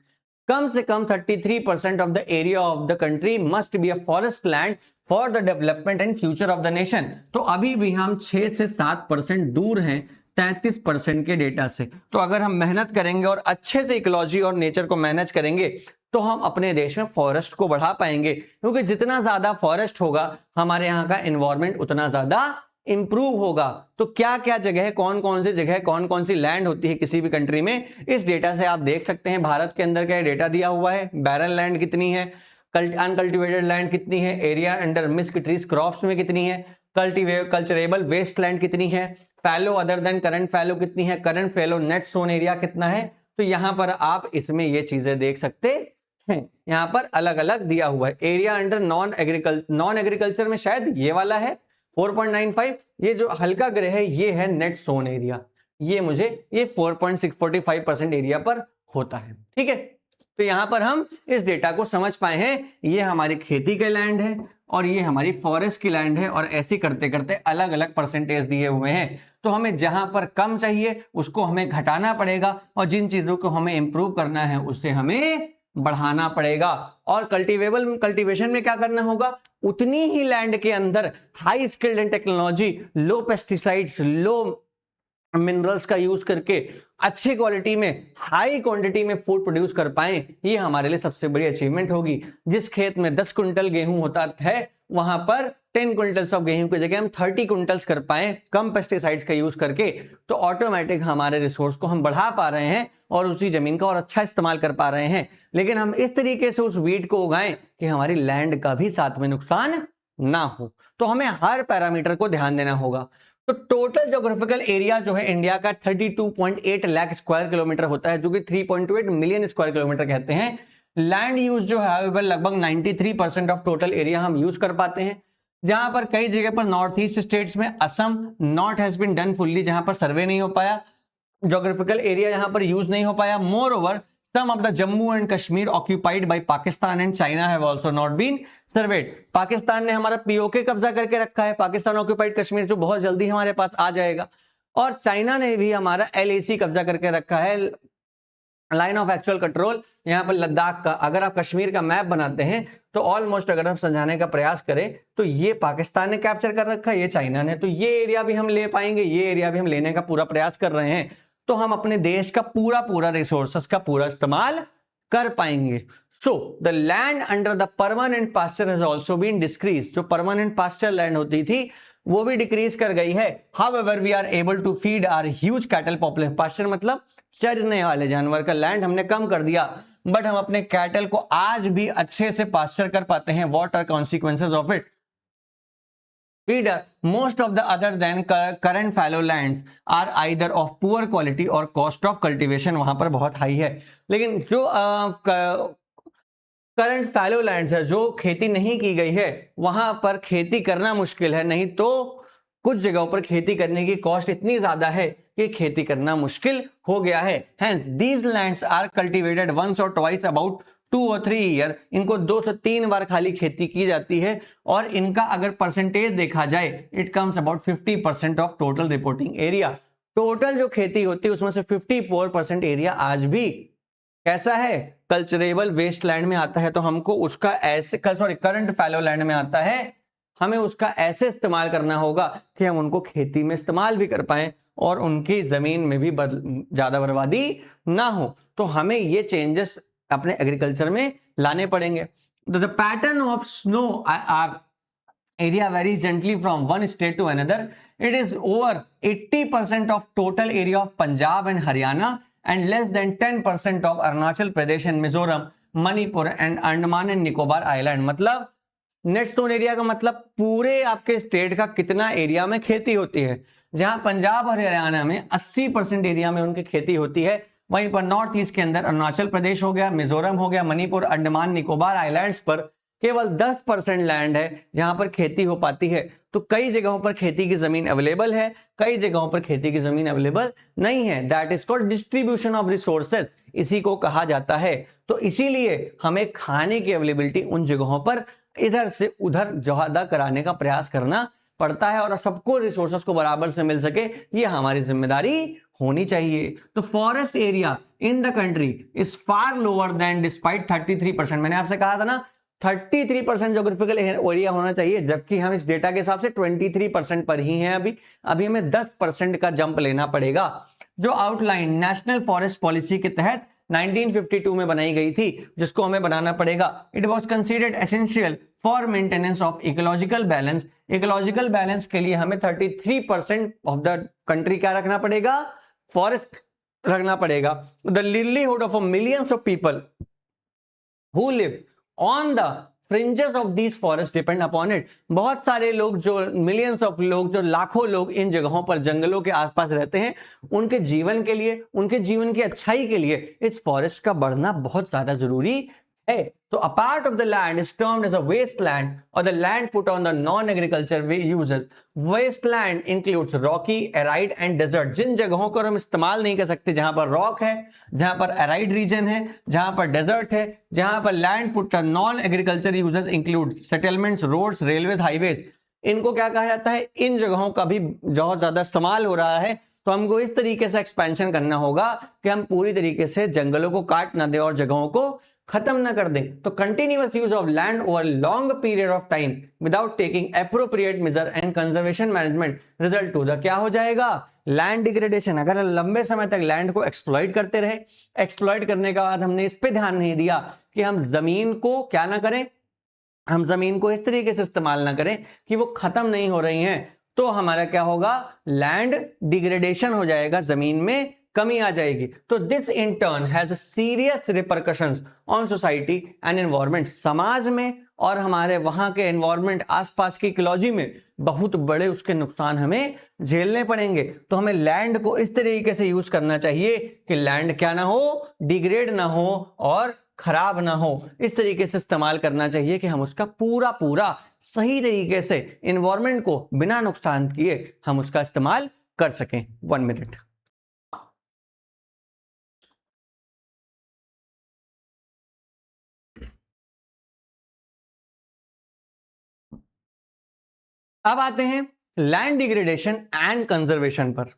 कम से कम 33% of the area of the country must be a forest land for the development and future of the nation. तो अभी भी हम 6 से 7% दूर हैं 33% के डेटा से। तो अगर हम मेहनत करेंगे और अच्छे से इकोलॉजी और नेचर को मैनेज करेंगे तो हम अपने देश में फॉरेस्ट को बढ़ा पाएंगे, क्योंकि जितना ज्यादा फॉरेस्ट होगा हमारे यहाँ का एनवायरमेंट उतना ज्यादा इंप्रूव होगा। तो क्या क्या जगह, कौन कौन सी जगह, कौन कौन सी लैंड होती है किसी भी कंट्री में, इस डेटा से आप देख सकते हैं। भारत के अंदर क्या डेटा दिया हुआ है, बैरन लैंड कितनी है, अनकल्टिवेटेड लैंड कितनी है, area under mixed trees crops में कितनी है, कल्चरेबल वेस्ट लैंड कितनी है, फैलो अदर देन करंट फैलो कितनी है, current fallow net sown area कितना है। तो यहां पर आप इसमें ये चीजें देख सकते हैं। यहां पर अलग अलग दिया हुआ है। एरिया अंडर नॉन एग्रीकल्चर में शायद ये वाला है 4.95, ये जो हल्का ग्रे है ये है नेट सोन एरिया, ये 4.645% एरिया पर होता है। ठीक है, तो यहां पर हम इस डेटा को समझ पाए हैं। ये हमारी खेती के लैंड है और ये हमारी फॉरेस्ट की लैंड है, और ऐसे करते करते अलग अलग परसेंटेज दिए हुए हैं। तो हमें जहां पर कम चाहिए उसको हमें घटाना पड़ेगा, और जिन चीजों को हमें इंप्रूव करना है उससे हमें बढ़ाना पड़ेगा। और कल्टीवेशन में क्या करना होगा, उतनी ही लैंड के अंदर high skilled and technology, low pesticides, low minerals का यूज करके अच्छी क्वालिटी में, हाई क्वांटिटी में फूड प्रोड्यूस कर पाए, ये हमारे लिए सबसे बड़ी अचीवमेंट होगी। जिस खेत में 10 क्विंटल गेहूं होता है वहां पर 10 क्विंटल्स ऑफ गेहूं की जगह हम 30 क्विंटल्स कर पाए कम पेस्टिसाइड्स का यूज करके, तो ऑटोमेटिक हमारे रिसोर्स को हम बढ़ा पा रहे हैं और उसी जमीन का और अच्छा इस्तेमाल कर पा रहे हैं। लेकिन हम इस तरीके से उस वीड को उगाएं कि हमारी लैंड का भी साथ में नुकसान ना हो। तो हमें हर पैरामीटर को ध्यान देना होगा। तो टोटल ज्योग्राफिकल एरिया जो है इंडिया का 32.8 लाख स्क्वायर किलोमीटर होता है, जो कि 3.8 मिलियन स्क्वायर किलोमीटर कहते हैं। लैंड यूज जो है लगभग 93% ऑफ टोटल एरिया हम यूज कर पाते हैं। जहां पर कई जगह पर नॉर्थ ईस्ट स्टेट्स में Assam not has been done fully, जहां पर सर्वे नहीं हो पाया, ज्योग्राफिकल एरिया यहां पर यूज नहीं हो पाया। More over some of the Jammu and Kashmir occupied by Pakistan and China have also not been surveyed। Pakistan ने हमारा पीओके कब्जा करके रखा है, पाकिस्तान ऑक्यूपाइड कश्मीर, जो बहुत जल्दी हमारे पास आ जाएगा। और चाइना ने भी हमारा एलएसी कब्जा करके रखा है, लाइन ऑफ एक्चुअल कंट्रोल, यहाँ पर लद्दाख का। अगर आप कश्मीर का मैप बनाते हैं तो ऑलमोस्ट अगर हम समझाने का प्रयास करें तो ये पाकिस्तान ने कैप्चर कर रखा है, ये चाइना ने। तो ये एरिया भी हम ले पाएंगे, ये एरिया भी हम लेने का पूरा प्रयास कर रहे हैं। तो हम अपने देश का पूरा पूरा रिसोर्सेस का पूरा इस्तेमाल कर पाएंगे। So the land under the permanent pasture has also been decrease. जो परमानेंट पास्चर लैंड होती थी वो भी डिक्रीज कर गई है। However we are able to feed our huge cattle population. Pasture मतलब चरने वाले जानवर का लैंड हमने कम कर दिया, बट हम अपने कैटल को आज भी अच्छे से पास्चर कर पाते हैं। What are consequences of it? Reader, most of the other than current fallow lands are either of poor quality or cost of cultivation वहां पर बहुत हाई है। लेकिन जो करंट फैलो लैंड्स है, जो खेती नहीं की गई है, वहां पर खेती करना मुश्किल है। नहीं तो कुछ जगहों पर खेती करने की कॉस्ट इतनी ज्यादा है कि खेती करना मुश्किल हो गया है। Hence, these lands are cultivated once or twice about 2 or 3 year. इनको 2 से 3 बार खाली खेती की जाती है और इनका अगर परसेंटेज देखा जाए it comes about 50% of total reporting area. Total जो खेती होती है उसमें से 54% एरिया आज भी कैसा है? कल्चरेबल वेस्ट लैंड में आता है। तो हमको उसका ऐसे करंट फैलो लैंड में आता है, हमें उसका ऐसे इस्तेमाल करना होगा कि हम उनको खेती में इस्तेमाल भी कर पाएं और उनकी जमीन में भी ज्यादा बर्बादी ना हो। तो हमें ये चेंजेस अपने एग्रीकल्चर में लाने पड़ेंगे। The pattern of snow are area varies gently from one state to another. It is over 80% of total area of Punjab and Haryana and less than 10% of Arunachal Pradesh and Mizoram, Manipur and Andaman and Nicobar Island। मतलब net stone area का मतलब पूरे आपके state का कितना area में खेती होती है। जहां पंजाब और हरियाणा में 80% एरिया में उनकी खेती होती है, वहीं पर नॉर्थ ईस्ट के अंदर अरुणाचल प्रदेश हो गया, मिजोरम हो गया, मणिपुर, अंडमान निकोबार आइलैंड्स पर केवल 10% लैंड है जहां पर खेती हो पाती है। तो कई जगहों पर खेती की जमीन अवेलेबल है, कई जगहों पर खेती की जमीन अवेलेबल नहीं है। That is called distribution of resources, इसी को कहा जाता है। तो इसीलिए हमें खाने की अवेलेबिलिटी उन जगहों पर इधर से उधर ज्यादा कराने का प्रयास करना पड़ता है और सबको रिसोर्सेज को बराबर से मिल सके, ये हमारी जिम्मेदारी होनी चाहिए। तो forest area in the country is far lower than despite 33%। मैंने आपसे कहा था ना 33% जोग्राफिकल एरिया होना चाहिए, जबकि हम इस डेटा के हिसाब से 23% पर ही हैं। अभी हमें 10% का जंप लेना पड़ेगा। जो आउटलाइन नेशनल फॉरेस्ट पॉलिसी के तहत 1952 में बनाई गई थी, जिसको हमें बनाना पड़ेगा। It was considered essential for maintenance of ecological balance. Ecological balance के लिए हमें 33% ऑफ द कंट्री क्या रखना पड़ेगा? फॉरेस्ट रखना पड़ेगा। The livelihood of millions of people who live on the fringes of these forest depend upon it. बहुत सारे लोग, जो मिलियंस ऑफ लोग, जो लाखों लोग इन जगहों पर जंगलों के आसपास रहते हैं, उनके जीवन के लिए, उनके जीवन की अच्छाई के लिए इस फॉरेस्ट का बढ़ना बहुत ज्यादा जरूरी है। तो a part of the land is termed as a wasteland और the land put on the non agriculture uses. Wasteland includes rocky, arid and desert. जिन जगहों को हम इस्तेमाल नहीं कर सकते, जहां पर रॉक है, जहां पर एराइड रीजन है, जहां पर डेजर्ट है, जहां पर land put non agriculture uses include settlements, roads, railways, highways. इनको क्या कहा जाता है? इन जगहों का भी बहुत ज्यादा इस्तेमाल हो रहा है, तो हमको इस तरीके से एक्सपेंशन करना होगा कि हम पूरी तरीके से जंगलों को काट ना दें और जगहों को खत्म ना कर दें। तो continuous use of land over long period of time without taking appropriate measure and conservation management result to the क्या हो जाएगा? Land degradation. अगर लंबे समय तक लैंड को एक्सप्लॉइट करते रहे, एक्सप्लॉइट करने के बाद हमने इस पे ध्यान नहीं दिया कि हम जमीन को क्या ना करें, हम जमीन को इस तरीके से इस्तेमाल ना करें कि वो खत्म नहीं हो रही हैं, तो हमारा क्या होगा? लैंड डिग्रेडेशन हो जाएगा, जमीन में कमी आ जाएगी। तो this in turn has serious repercussions on society and environment. समाज में और हमारे वहां के एनवायरनमेंट, आसपास की इकोलॉजी में बहुत बड़े उसके नुकसान हमें झेलने पड़ेंगे। तो हमें लैंड को इस तरीके से यूज करना चाहिए कि लैंड क्या ना हो? डिग्रेड ना हो और खराब ना हो। इस तरीके से इस्तेमाल करना चाहिए कि हम उसका पूरा पूरा सही तरीके से एनवायरनमेंट को बिना नुकसान किए हम उसका इस्तेमाल कर सकें। 1 मिनट। अब आते हैं लैंड डिग्रेडेशन एंड कंजर्वेशन पर।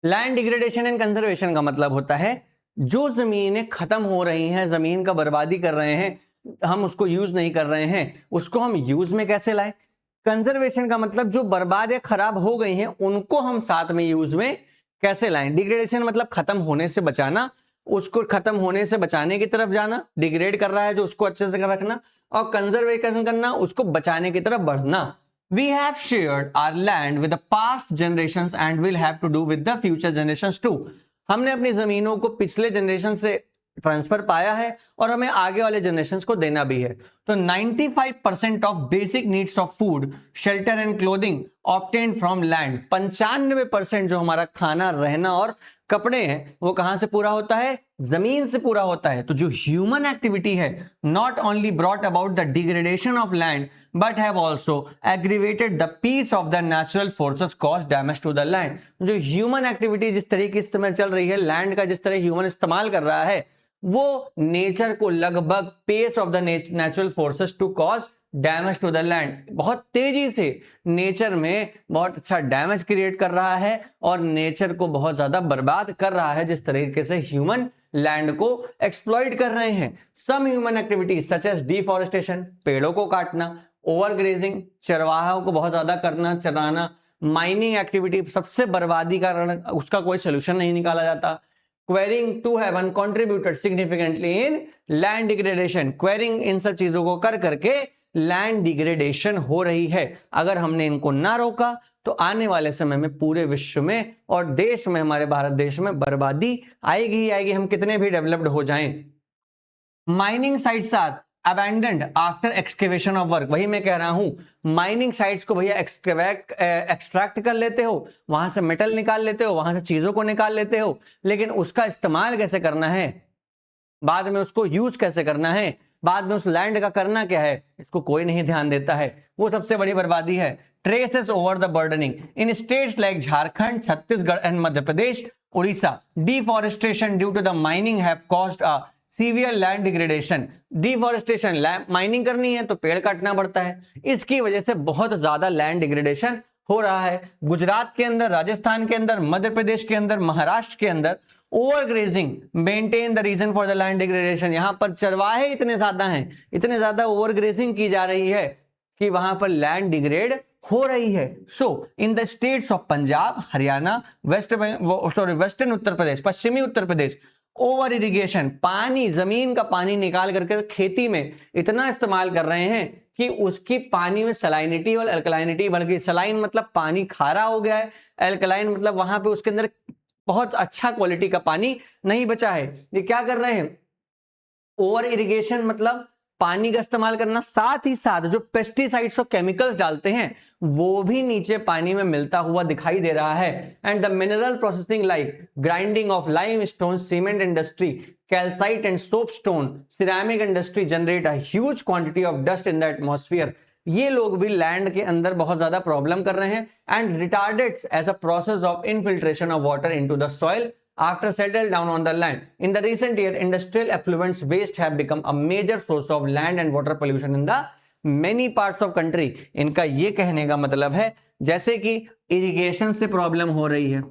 लैंड डिग्रेडेशन एंड कंजर्वेशन का मतलब होता है जो जमीनें खत्म हो रही हैं, जमीन का बर्बादी कर रहे हैं, हम उसको यूज नहीं कर रहे हैं, उसको हम यूज में कैसे लाएं। कंजर्वेशन का मतलब जो बर्बाद या खराब हो गई हैं उनको हम साथ में यूज में कैसे लाएं? डिग्रेडेशन मतलब खत्म होने से बचाना, उसको खत्म होने से बचाने की तरफ जाना, डिग्रेड कर रहा है जो उसको अच्छे से रखना, और कंजर्वेशन करना, उसको बचाने की तरफ बढ़ना। We have shared our land with the past generations and will have to do with the future generations too. हमने अपनी जमीनों को पिछले जनरेशन से ट्रांसफर पाया है और हमें आगे वाले जनरेशन को देना भी है। तो 95% of basic needs of food, shelter and clothing obtained from land, 95% जो हमारा खाना, रहना और कपड़े हैं वो कहां से पूरा होता है? जमीन से पूरा होता है। तो जो ह्यूमन एक्टिविटी है not only brought about the degradation of land but have also aggravated the peace of the natural forces cause damage to the land. जो ह्यूमन एक्टिविटी जिस तरीके से चल रही है, लैंड का जिस तरह ह्यूमन इस्तेमाल कर रहा है, वो नेचर को लगभग pace of the natural forces to cause damage to the land, बहुत तेजी से नेचर में बहुत अच्छा डैमेज क्रिएट कर रहा है और नेचर को बहुत ज्यादा बर्बाद कर रहा है, जिस तरीके से ह्यूमन लैंड को एक्सप्लॉइट कर रहे हैं। Some human activities such as deforestation, पेड़ों को काटना, ओवरग्रेजिंग, चरवाहों को बहुत ज्यादा करना, चराना, माइनिंग एक्टिविटी, सबसे बर्बादी का कारण, उसका कोई सोल्यूशन नहीं निकाला जाता। Quarrying to have contributed significantly in land degradation, quarrying इन सब चीजों को कर करके लैंड डिग्रेडेशन हो रही है। अगर हमने इनको ना रोका तो आने वाले समय में पूरे विश्व में और देश में, हमारे भारत देश में बर्बादी आएगी ही आएगी, हम कितने भी डेवलप्ड हो जाएं। Mining sites are abandoned after excavation of work, वही मैं कह रहा हूं, माइनिंग साइट्स को भैया एक्सट्रैक्ट कर लेते हो, वहां से मेटल निकाल लेते हो, वहां से चीजों को निकाल लेते हो, लेकिन उसका इस्तेमाल कैसे करना है, बाद में उसको यूज कैसे करना है, बाद में उस लैंड का करना क्या है, इसको कोई नहीं ध्यान देता है। वो सबसे बड़ी बर्बादी है। Traces over the burdening in states like Jharkhand, Chhattisgarh and Madhya Pradesh, Orissa, deforestation due to the mining have caused a severe land degradation. Deforestation, mining करनी है तो पेड़ काटना पड़ता है, इसकी वजह से बहुत ज्यादा लैंड डिग्रेडेशन हो रहा है। गुजरात के अंदर, राजस्थान के अंदर, मध्य प्रदेश के अंदर, महाराष्ट्र के अंदर overgrazing maintain the reason for the land degradation. यहां पर चरवाहे इतने ज्यादा हैं, इतने ज्यादा ओवरग्रेजिंग की जा रही है कि वहां पर लैंड डिग्रेड हो रही है। So in the states of Punjab, Haryana, western Uttar Pradesh, पश्चिमी उत्तर प्रदेश, ओवर इरिगेशन, पानी, जमीन का पानी निकाल करके खेती में इतना इस्तेमाल कर रहे हैं कि उसकी पानी में सलाइनिटी और अल्कलाइनिटी, बल्कि सलाइन मतलब पानी खारा हो गया है, अल्कलाइन मतलब वहां पे उसके अंदर बहुत अच्छा क्वालिटी का पानी नहीं बचा है। ये क्या कर रहे हैं? ओवर इरिगेशन मतलब पानी का इस्तेमाल करना, साथ ही साथ जो पेस्टिसाइड्स और केमिकल्स डालते हैं वो भी नीचे पानी में मिलता हुआ दिखाई दे रहा है। And the mineral processing like grinding of lime stone, cement industry, calcite and soap stone, ceramic industry generate a huge quantity of dust in the atmosphere. ये लोग भी लैंड के अंदर बहुत ज्यादा प्रॉब्लम कर रहे हैं। And retards as a process of infiltration of water into the soil after settle down on the land. In the recent year, industrial effluents waste have become a major source of land and water pollution in the many parts of country. इनका ये कहने का मतलब है जैसे कि irrigation से problem हो रही है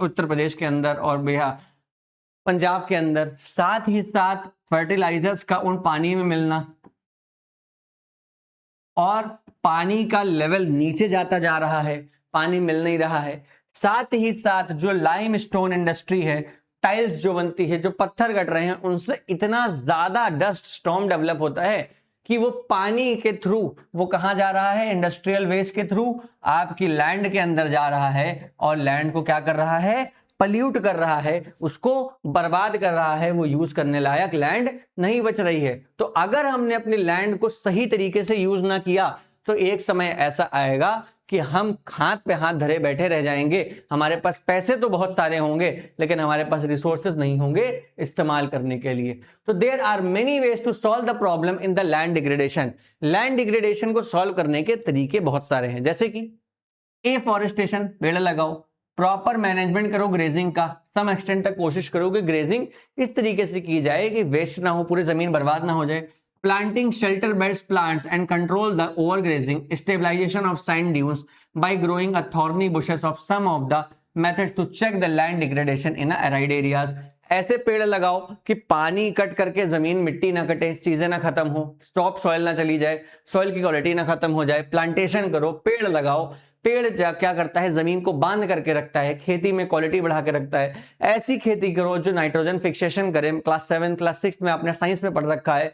उत्तर प्रदेश के अंदर और बिहार, पंजाब के अंदर, साथ ही साथ फर्टिलाइजर्स का उन पानी में मिलना और पानी का लेवल नीचे जाता जा रहा है, पानी मिल नहीं रहा है। साथ ही साथ जो लाइम स्टोन इंडस्ट्री है, टाइल्स जो बनती है, जो पत्थर कट रहे हैं, उनसे इतना ज्यादा डस्ट स्टॉर्म डेवलप होता है कि वो पानी के थ्रू वो कहां जा रहा है, इंडस्ट्रियल वेस्ट के थ्रू आपकी लैंड के अंदर जा रहा है और लैंड को क्या कर रहा है? पल्यूट कर रहा है, उसको बर्बाद कर रहा है। वो यूज करने लायक लैंड नहीं बच रही है। तो अगर हमने अपनी लैंड को सही तरीके से यूज ना किया तो एक समय ऐसा आएगा कि हम हाथ पे हाथ धरे बैठे रह जाएंगे। हमारे पास पैसे तो बहुत सारे होंगे लेकिन हमारे पास रिसोर्सेज नहीं होंगे इस्तेमाल करने के लिए। तो there are many ways to solve the problem in the land degradation. Land degradation को सॉल्व करने के तरीके बहुत सारे हैं, जैसे कि एफॉरेस्टेशन, पेड़ लगाओ, प्रॉपर मैनेजमेंट करो ग्रेजिंग का, सम एक्सटेंट तक कोशिश करो कि ग्रेजिंग इस तरीके से की जाए कि वेस्ट ना हो, पूरी जमीन बर्बाद ना हो जाए। Planting shelter beds plants and control the overgrazing, stabilization of sand dunes by growing a thorny bushes of some of the methods to check the land degradation in arid areas. ऐसे पेड़ लगाओ कि पानी कट करके जमीन, मिट्टी ना कटे, चीजें ना खत्म हो, स्टॉप सॉइल ना चली जाए, सॉइल की क्वालिटी ना खत्म हो जाए। प्लांटेशन करो, पेड़ लगाओ, पेड़ क्या करता है, जमीन को बांध करके रखता है, खेती में क्वालिटी बढ़ा के रखता है। ऐसी खेती करो जो नाइट्रोजन फिक्सेशन करे। क्लास 7 क्लास 6 में आपने साइंस में पढ़ रखा है,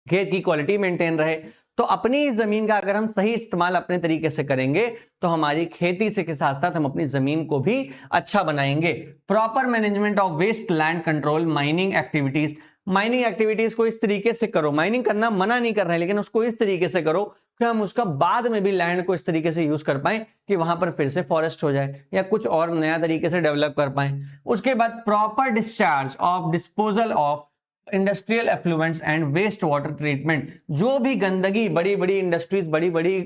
खेत की क्वालिटी मेंटेन रहे। तो अपनी जमीन का अगर हम सही इस्तेमाल अपने तरीके से करेंगे तो हमारी खेती से के साथ साथ हम अपनी जमीन को भी अच्छा बनाएंगे। Proper management of waste land control mining activities. Mining activities को इस तरीके से करो, माइनिंग करना मना नहीं कर रहे हैं, लेकिन उसको इस तरीके से करो कि हम उसका बाद में भी लैंड को इस तरीके से यूज कर पाए कि वहां पर फिर से फॉरेस्ट हो जाए या कुछ और नया तरीके से डेवलप कर पाए। उसके बाद proper discharge of disposal of industrial effluents and waste water treatment. जो भी गंदगी बड़ी बड़ी इंडस्ट्रीज, बड़ी बड़ी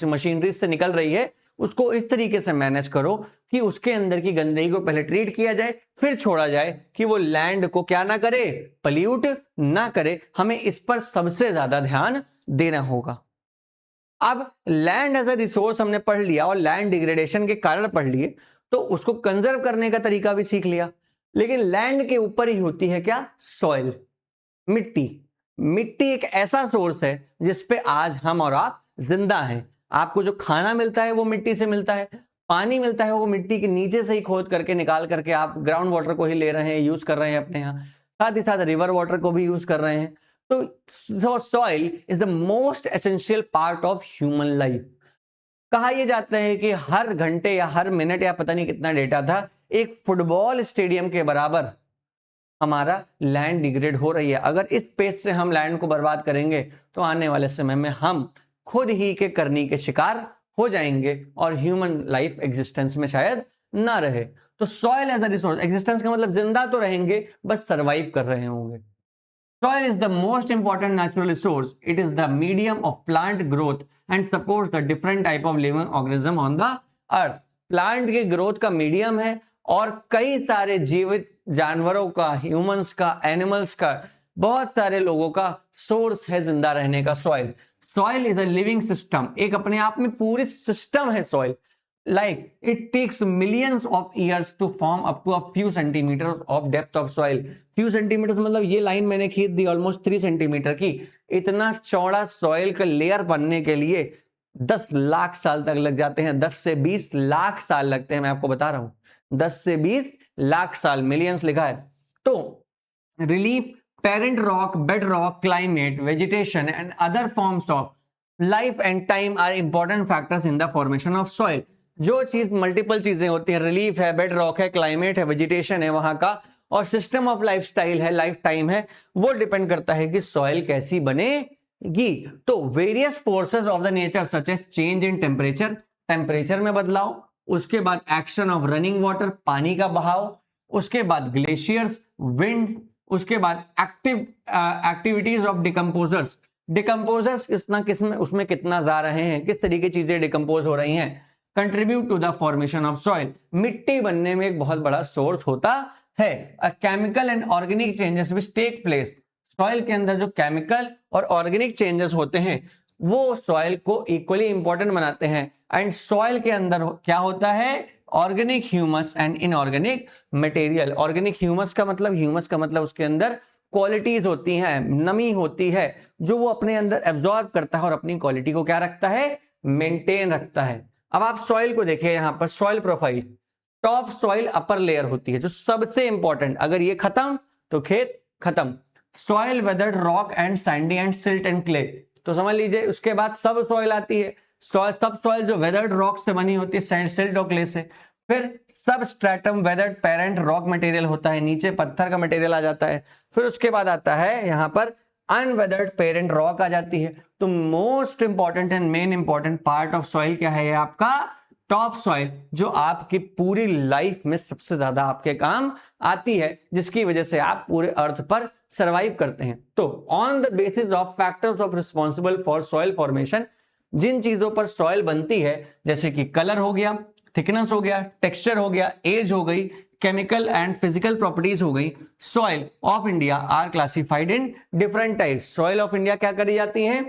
मशीनरी से निकल रही है, उसको इस तरीके से मैनेज करो कि उसके अंदर की गंदगी को पहले ट्रीट किया जाए, फिर छोड़ा जाए कि वो लैंड को क्या ना करे, पल्यूट ना करे। हमें इस पर सबसे ज्यादा ध्यान देना होगा। अब लैंड एज अ रिसोर्स हमने पढ़ लिया और लैंड डिग्रेडेशन के कारण पढ़ लिए, तो उसको कंजर्व करने का तरीका भी सीख लिया। लेकिन लैंड के ऊपर ही होती है क्या, सॉइल, मिट्टी। मिट्टी एक ऐसा सोर्स है जिसपे आज हम और आप जिंदा हैं। आपको जो खाना मिलता है वो मिट्टी से मिलता है, पानी मिलता है वो मिट्टी के नीचे से ही खोद करके निकाल करके आप ग्राउंड वाटर को ही ले रहे हैं, यूज कर रहे हैं अपने यहाँ, साथ ही साथ रिवर वाटर को भी यूज कर रहे हैं। तो soil is the most essential part of human life. कहा यह जाता है कि हर घंटे या हर मिनट या पता नहीं कितना डेटा था, एक फुटबॉल स्टेडियम के बराबर हमारा लैंड डिग्रेड हो रही है। अगर इस पेस से हम लैंड को बर्बाद करेंगे तो आने वाले समय में हम खुद ही के करनी के शिकार हो जाएंगे और ह्यूमन लाइफ एग्जिस्टेंस में शायद ना रहे। तो soil as a resource, existence का मतलब जिंदा तो रहेंगे, बस सर्वाइव कर रहे होंगे। Soil is the most important natural resource. It is the medium of plant growth and supports the different type of living organism on the earth. Plant के ग्रोथ का मीडियम है और कई सारे जीवित जानवरों का, ह्यूमंस का, एनिमल्स का, बहुत सारे लोगों का सोर्स है जिंदा रहने का soil. Soil is a living system, एक अपने आप में पूरी सिस्टम है soil. Like it takes millions of years to form up to a few centimeters of depth of soil. few centimeters मतलब ये लाइन मैंने खींच दी ऑलमोस्ट 3 सेंटीमीटर की। इतना चौड़ा सॉइल का लेयर बनने के लिए 10 लाख साल तक लग जाते हैं, 10 से 20 लाख साल लगते हैं, मैं आपको बता रहा हूं, 10 से 20 लाख साल, मिलियंस लिखा है। तो relief, parent rock, bed rock, climate, vegetation and other forms of life and time are important factors in the formation of soil. जो चीज मल्टीपल चीजें होती हैं, रिलीफ है, बेड रॉक है, क्लाइमेट है, वेजिटेशन है वहां का, और सिस्टम ऑफ लाइफस्टाइल है, लाइफ टाइम है, वो डिपेंड करता है कि सॉइल कैसी बनेगी। तो various forces of the nature such as change in temperature, temperature में बदलाव, उसके बाद एक्शन ऑफ रनिंग वाटर, पानी का बहाव, उसके बाद ग्लेशियर्स, विंड, उसके बाद एक्टिविटीज ऑफ डिकम्पोजर्स। डिकम्पोजर्स किसमें उसमें कितना जा रहे हैं, किस तरीके की चीजें डिकम्पोज हो रही हैं, contribute to the formation of soil. मिट्टी बनने में एक बहुत बड़ा सोर्स होता है। Chemical and organic changes which take place, soil के अंदर जो केमिकल और ऑर्गेनिक चेंजेस होते हैं वो सॉइल को इक्वली इंपॉर्टेंट बनाते हैं। एंड सॉइल के अंदर क्या होता है, organic humus and inorganic material. Organic humus का मतलब उसके अंदर क्वालिटीज होती हैं, नमी होती है, जो वो अपने अंदर एब्जॉर्ब करता है और अपनी क्वालिटी को क्या रखता है, मेंटेन रखता है। अब आप सॉइल को देखिए, यहां पर soil profile, top soil upper layer होती है जो सबसे इंपॉर्टेंट, अगर ये खत्म तो खेत खत्म। Soil weathered rock and Sandy and silt and clay, तो समझ लीजिए उसके बाद सब सॉइल आती है। सब सॉइल जो वेदर्ड रॉक से बनी होती है, सिल्ट और क्ले से। फिर सब stratum weathered parent rock material होता है, नीचे पत्थर का मटेरियल आ जाता है। फिर उसके बाद आता है यहां पर अनवेदर्ड पेरेंट रॉक आ जाती है। तो most important and main important part of soil क्या है, आपका टॉप सॉइल, जो आपकी पूरी लाइफ में सबसे ज्यादा आपके काम आती है, जिसकी वजह से आप पूरे अर्थ पर सरवाइव करते हैं। तो on the basis of factors of responsible for soil formation, जिन चीजों पर सॉइल बनती है, जैसे कि कलर हो गया, थिकनेस हो गया, टेक्सचर हो गया, एज हो गई, केमिकल एंड फिजिकल प्रॉपर्टीज हो गई, soil of India are classified in different types. Soil of India क्या करी जाती है,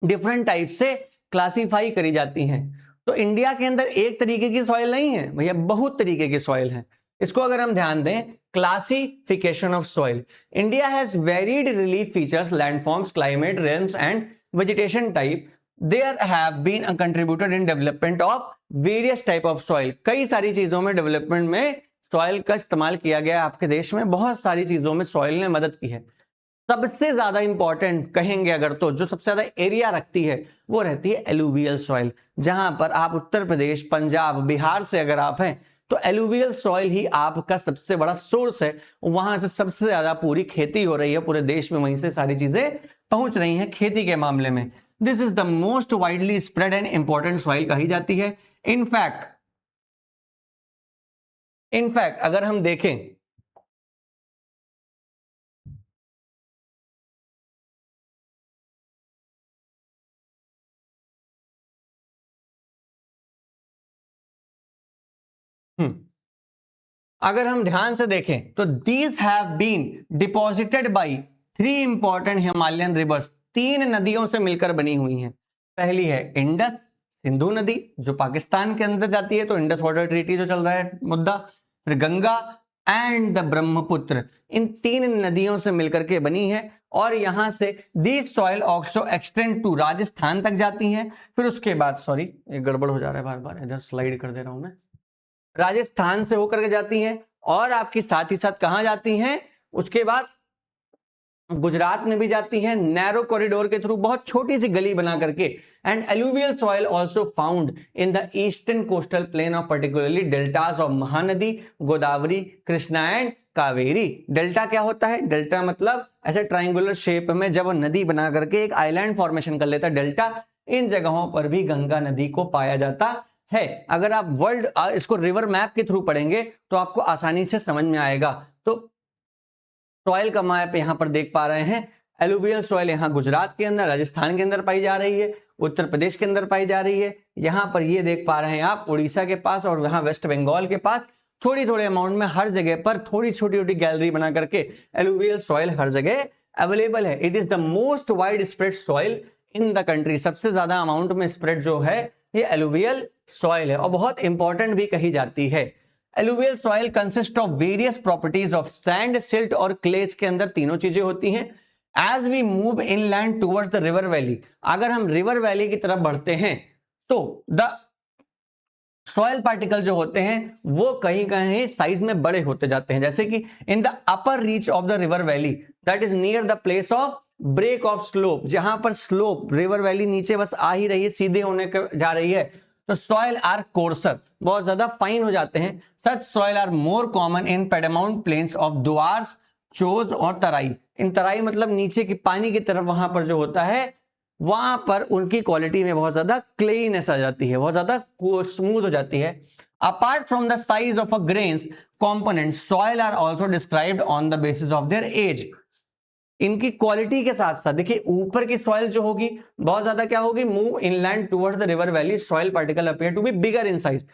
डिफरेंट टाइप से क्लासिफाई करी जाती हैं। तो इंडिया के अंदर एक तरीके की सॉइल नहीं है भैया, बहुत तरीके की सॉइल है। इसको अगर हम ध्यान दें, classification of soil, India has varied relief features, landforms, climate, rains and vegetation type. There have been contributed in development of various type of soil. कई सारी चीजों में डेवलपमेंट में सॉइल का इस्तेमाल किया गया है। आपके देश में बहुत सारी चीजों में सॉइल ने मदद की है। सबसे ज्यादा इंपॉर्टेंट कहेंगे अगर तो जो सबसे ज्यादा एरिया रखती है वो रहती है एलुवियल सॉइल। जहां पर आप उत्तर प्रदेश, पंजाब, बिहार से अगर आप हैं तो एलुवियल सॉइल ही आपका सबसे बड़ा सोर्स है। वहां से सबसे ज्यादा पूरी खेती हो रही है पूरे देश में, वहीं से सारी चीजें पहुंच रही हैं खेती के मामले में। This is the most widely spread and important soil कही जाती है। इनफैक्ट अगर हम देखें अगर हम ध्यान से देखें तो these have been deposited by 3 important Himalayan rivers. 3 नदियों से मिलकर बनी हुई हैं। पहली है इंडस, सिंधु नदी जो पाकिस्तान के अंदर जाती है, तो इंडस वाटर ट्रीटी जो चल रहा है मुद्दा। फिर गंगा एंड द ब्रह्मपुत्र, इन 3 नदियों से मिलकर के बनी है। और यहां से these soil also extend to Rajasthan तक जाती हैं। फिर उसके बाद, सॉरी एक गड़बड़ हो जा रहा है बार बार, इधर स्लाइड कर दे रहा हूं मैं, राजस्थान से होकर के जाती हैं और आपकी साथ ही साथ कहां जाती हैं, उसके बाद गुजरात में भी जाती हैं नैरो कॉरिडोर के थ्रू, बहुत छोटी सी गली बना करके। And alluvial soil also found in the eastern coastal plain of particularly deltas of Mahanadi, Godavari, Krishna and Kaveri. Delta क्या होता है? डेल्टा मतलब ऐसे ट्राइंगुलर शेप में जब नदी बना करके एक आइलैंड फॉर्मेशन कर लेता है डेल्टा, इन जगहों पर भी गंगा नदी को पाया जाता है। अगर आप वर्ल्ड इसको रिवर मैप के थ्रू पढ़ेंगे तो आपको आसानी से समझ में आएगा। तो सॉइल का मैप यहां पर देख पा रहे हैं। एलुवियल सॉइल यहां गुजरात के अंदर, राजस्थान के अंदर पाई जा रही है, उत्तर प्रदेश के अंदर पाई जा रही है। यहां पर ये देख पा रहे हैं आप उड़ीसा के पास और वहां वेस्ट बंगाल के पास थोड़ी थोड़ी अमाउंट में हर जगह पर थोड़ी छोटी छोटी गैलरी बना करके एलुवियल सॉइल हर जगह अवेलेबल है। It is the most wide spread soil in the country. सबसे ज्यादा अमाउंट में स्प्रेड जो है ये एलुवियल सॉइल है और बहुत इंपॉर्टेंट भी कही जाती है। Alluvial soil consist of various properties of sand, silt और क्लेज के अंदर तीनों चीजें होती हैं। As we move inland towards the river valley, अगर हम रिवर वैली की तरफ बढ़ते हैं तो द सॉइल पार्टिकल जो होते हैं वो कहीं कहीं साइज में बड़े होते जाते हैं। जैसे कि in the upper reach of the river valley that is near the place of break of slope, जहां पर स्लोप रिवर वैली नीचे बस आ ही रही है, सीधे होने जा रही है, तो सॉइल आर कोर्सर, बहुत ज्यादा फाइन हो जाते हैं। Such soil are more common in piedmont plains of Duars, Chos और तराई। इन तराई मतलब नीचे की पानी की तरफ वहां पर जो होता है वहां पर उनकी क्वालिटी में बहुत ज्यादा क्लेनेस आ जाती है, बहुत ज्यादा स्मूथ हो जाती है। Apart from the size of a grains component, soil are also described on the basis of their age. इनकी क्वालिटी के साथ साथ देखिए ऊपर की सॉइल जो होगी बहुत ज्यादा क्या होगी, move inland towards the river valley, soil particle appear to be bigger in size.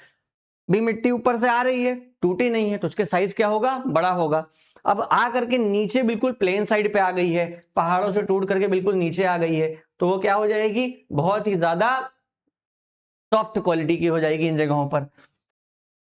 भी मिट्टी ऊपर से आ रही है, टूटी नहीं है, तो उसके साइज क्या होगा, बड़ा होगा। अब आ करके नीचे बिल्कुल प्लेन साइड पे आ गई है, पहाड़ों से टूट करके बिल्कुल नीचे आ गई है, तो वो क्या हो जाएगी, बहुत ही ज्यादा सॉफ्ट क्वालिटी की हो जाएगी इन जगहों पर।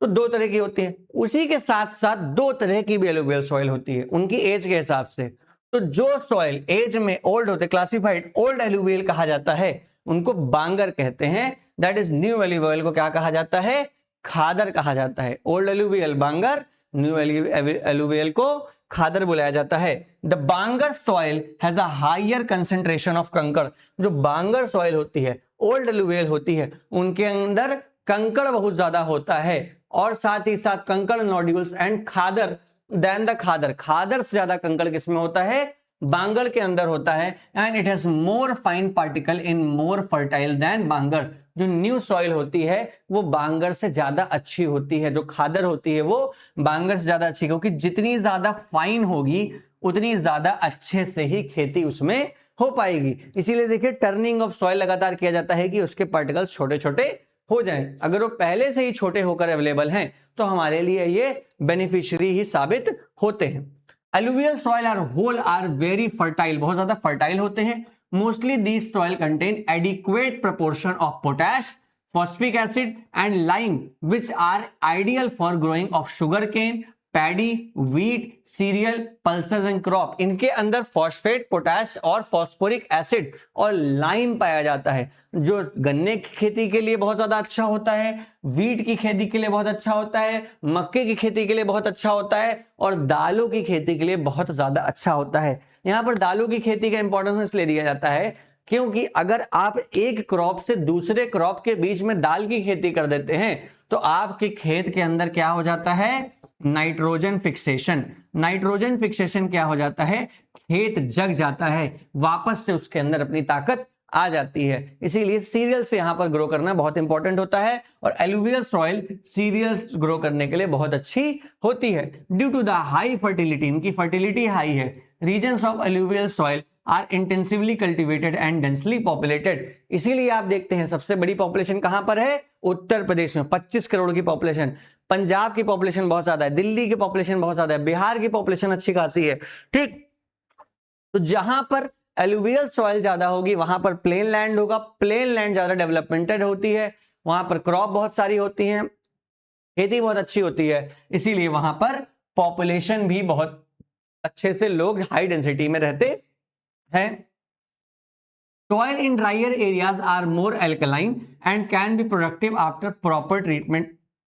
तो 2 तरह की होती है। उसी के साथ साथ 2 तरह की भी एलुवियल सॉइल होती है उनकी एज के हिसाब से। तो जो सॉइल एज में ओल्ड होते, क्लासिफाइड ओल्ड एलुवियल कहा जाता है, उनको बांगर कहते हैं। दैट इज न्यू एलुवियल को क्या कहा जाता है, खादर कहा जाता है। Old alluvial bangar, new alluvial को खादर बुलाया जाता है। The bangar soil has a higher concentration of kankar. जो बांगर सॉइल होती है, ओल्ड एलुवियल होती है, उनके अंदर कंकड़ बहुत ज्यादा होता है और साथ ही साथ kankar nodules and khadar than the khadar. Khadar से ज्यादा कंकड़ किसमें होता है, बांगर के अंदर होता है। And it has more fine particle in more fertile than bangar. जो न्यू सॉइल होती है वो बांगर से ज्यादा अच्छी होती है, जो खादर होती है वो बांगर से ज्यादा अच्छी, क्योंकि जितनी ज्यादा फाइन होगी उतनी ज्यादा अच्छे से ही खेती उसमें हो पाएगी। इसीलिए देखिए टर्निंग ऑफ सॉइल लगातार किया जाता है कि उसके पार्टिकल छोटे छोटे हो जाएं। अगर वो पहले से ही छोटे होकर अवेलेबल हैं तो हमारे लिए ये बेनिफिशियरी ही साबित होते हैं। Alluvial soil are whole are very fertile, बहुत ज्यादा फर्टाइल होते हैं। Mostly these soil contain adequate proportion of potash, phosphoric acid and lime which are ideal for growing of sugar cane, paddy, wheat, cereal, pulses and crop, इनके अंदर phosphate, potash और phosphoric acid और lime पाया जाता है, जो गन्ने की खेती के लिए बहुत ज्यादा अच्छा होता है, व्हीट की खेती के लिए बहुत अच्छा होता है, मक्के की खेती के लिए बहुत अच्छा होता है और दालों की खेती के लिए बहुत ज्यादा अच्छा होता है। यहाँ पर दालों की खेती का इंपॉर्टेंस इसलिए दिया जाता है क्योंकि अगर आप एक क्रॉप से दूसरे क्रॉप के बीच में दाल की खेती कर देते हैं तो आपके खेत के अंदर क्या हो जाता है, नाइट्रोजन फिक्सेशन। नाइट्रोजन फिक्सेशन क्या हो जाता है, खेत जग जाता है, वापस से उसके अंदर अपनी ताकत आ जाती है। इसीलिए सीरियल से यहां पर ग्रो करना बहुत इंपॉर्टेंट होता है और एलुवियल सॉइल सीरियल्स ग्रो करने के लिए बहुत अच्छी होती है। Due to the high fertility, इनकी फर्टिलिटी हाई है, regions of alluvial soil are intensively cultivated and densely populated. इसीलिए आप देखते हैं सबसे बड़ी पॉपुलेशन कहां पर है, उत्तर प्रदेश में 25 करोड़ की पॉपुलेशन, पंजाब की पॉपुलेशन बहुत ज्यादा है, दिल्ली की पॉपुलेशन बहुत ज्यादा है, बिहार की पॉपुलेशन अच्छी खासी है, ठीक। तो जहां पर एलुवियल सॉइल ज्यादा होगी वहां पर प्लेन लैंड होगा, प्लेन लैंड ज्यादा डेवलपमेंटेड होती है, वहां पर क्रॉप बहुत सारी होती है, खेती बहुत अच्छी होती है, इसीलिए वहां पर पॉपुलेशन भी बहुत अच्छे से लोग हाई डेंसिटी में रहते हैं। Soil in drier areas are more alkaline and can be productive after proper treatment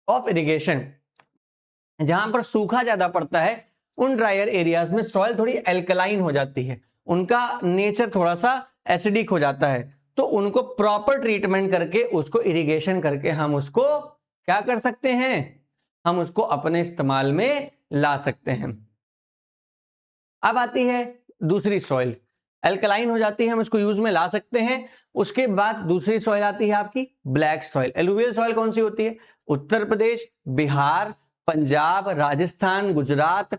of irrigation। जहां पर सूखा ज्यादा पड़ता है उन ड्रायर एरियाज में सॉइल थोड़ी एल्कलाइन हो जाती है, उनका नेचर थोड़ा सा एसिडिक हो जाता है, तो उनको प्रॉपर ट्रीटमेंट करके उसको इरिगेशन करके हम उसको क्या कर सकते हैं, हम उसको अपने इस्तेमाल में ला सकते हैं। अब आती है दूसरी सॉइल, एल्कलाइन हो जाती है, हम इसको यूज में ला सकते हैं। उसके बाद दूसरी सॉइल आती है आपकी ब्लैक सॉइल। एलुवियल सॉइल कौन सी होती है, उत्तर प्रदेश, बिहार, पंजाब, राजस्थान, गुजरात,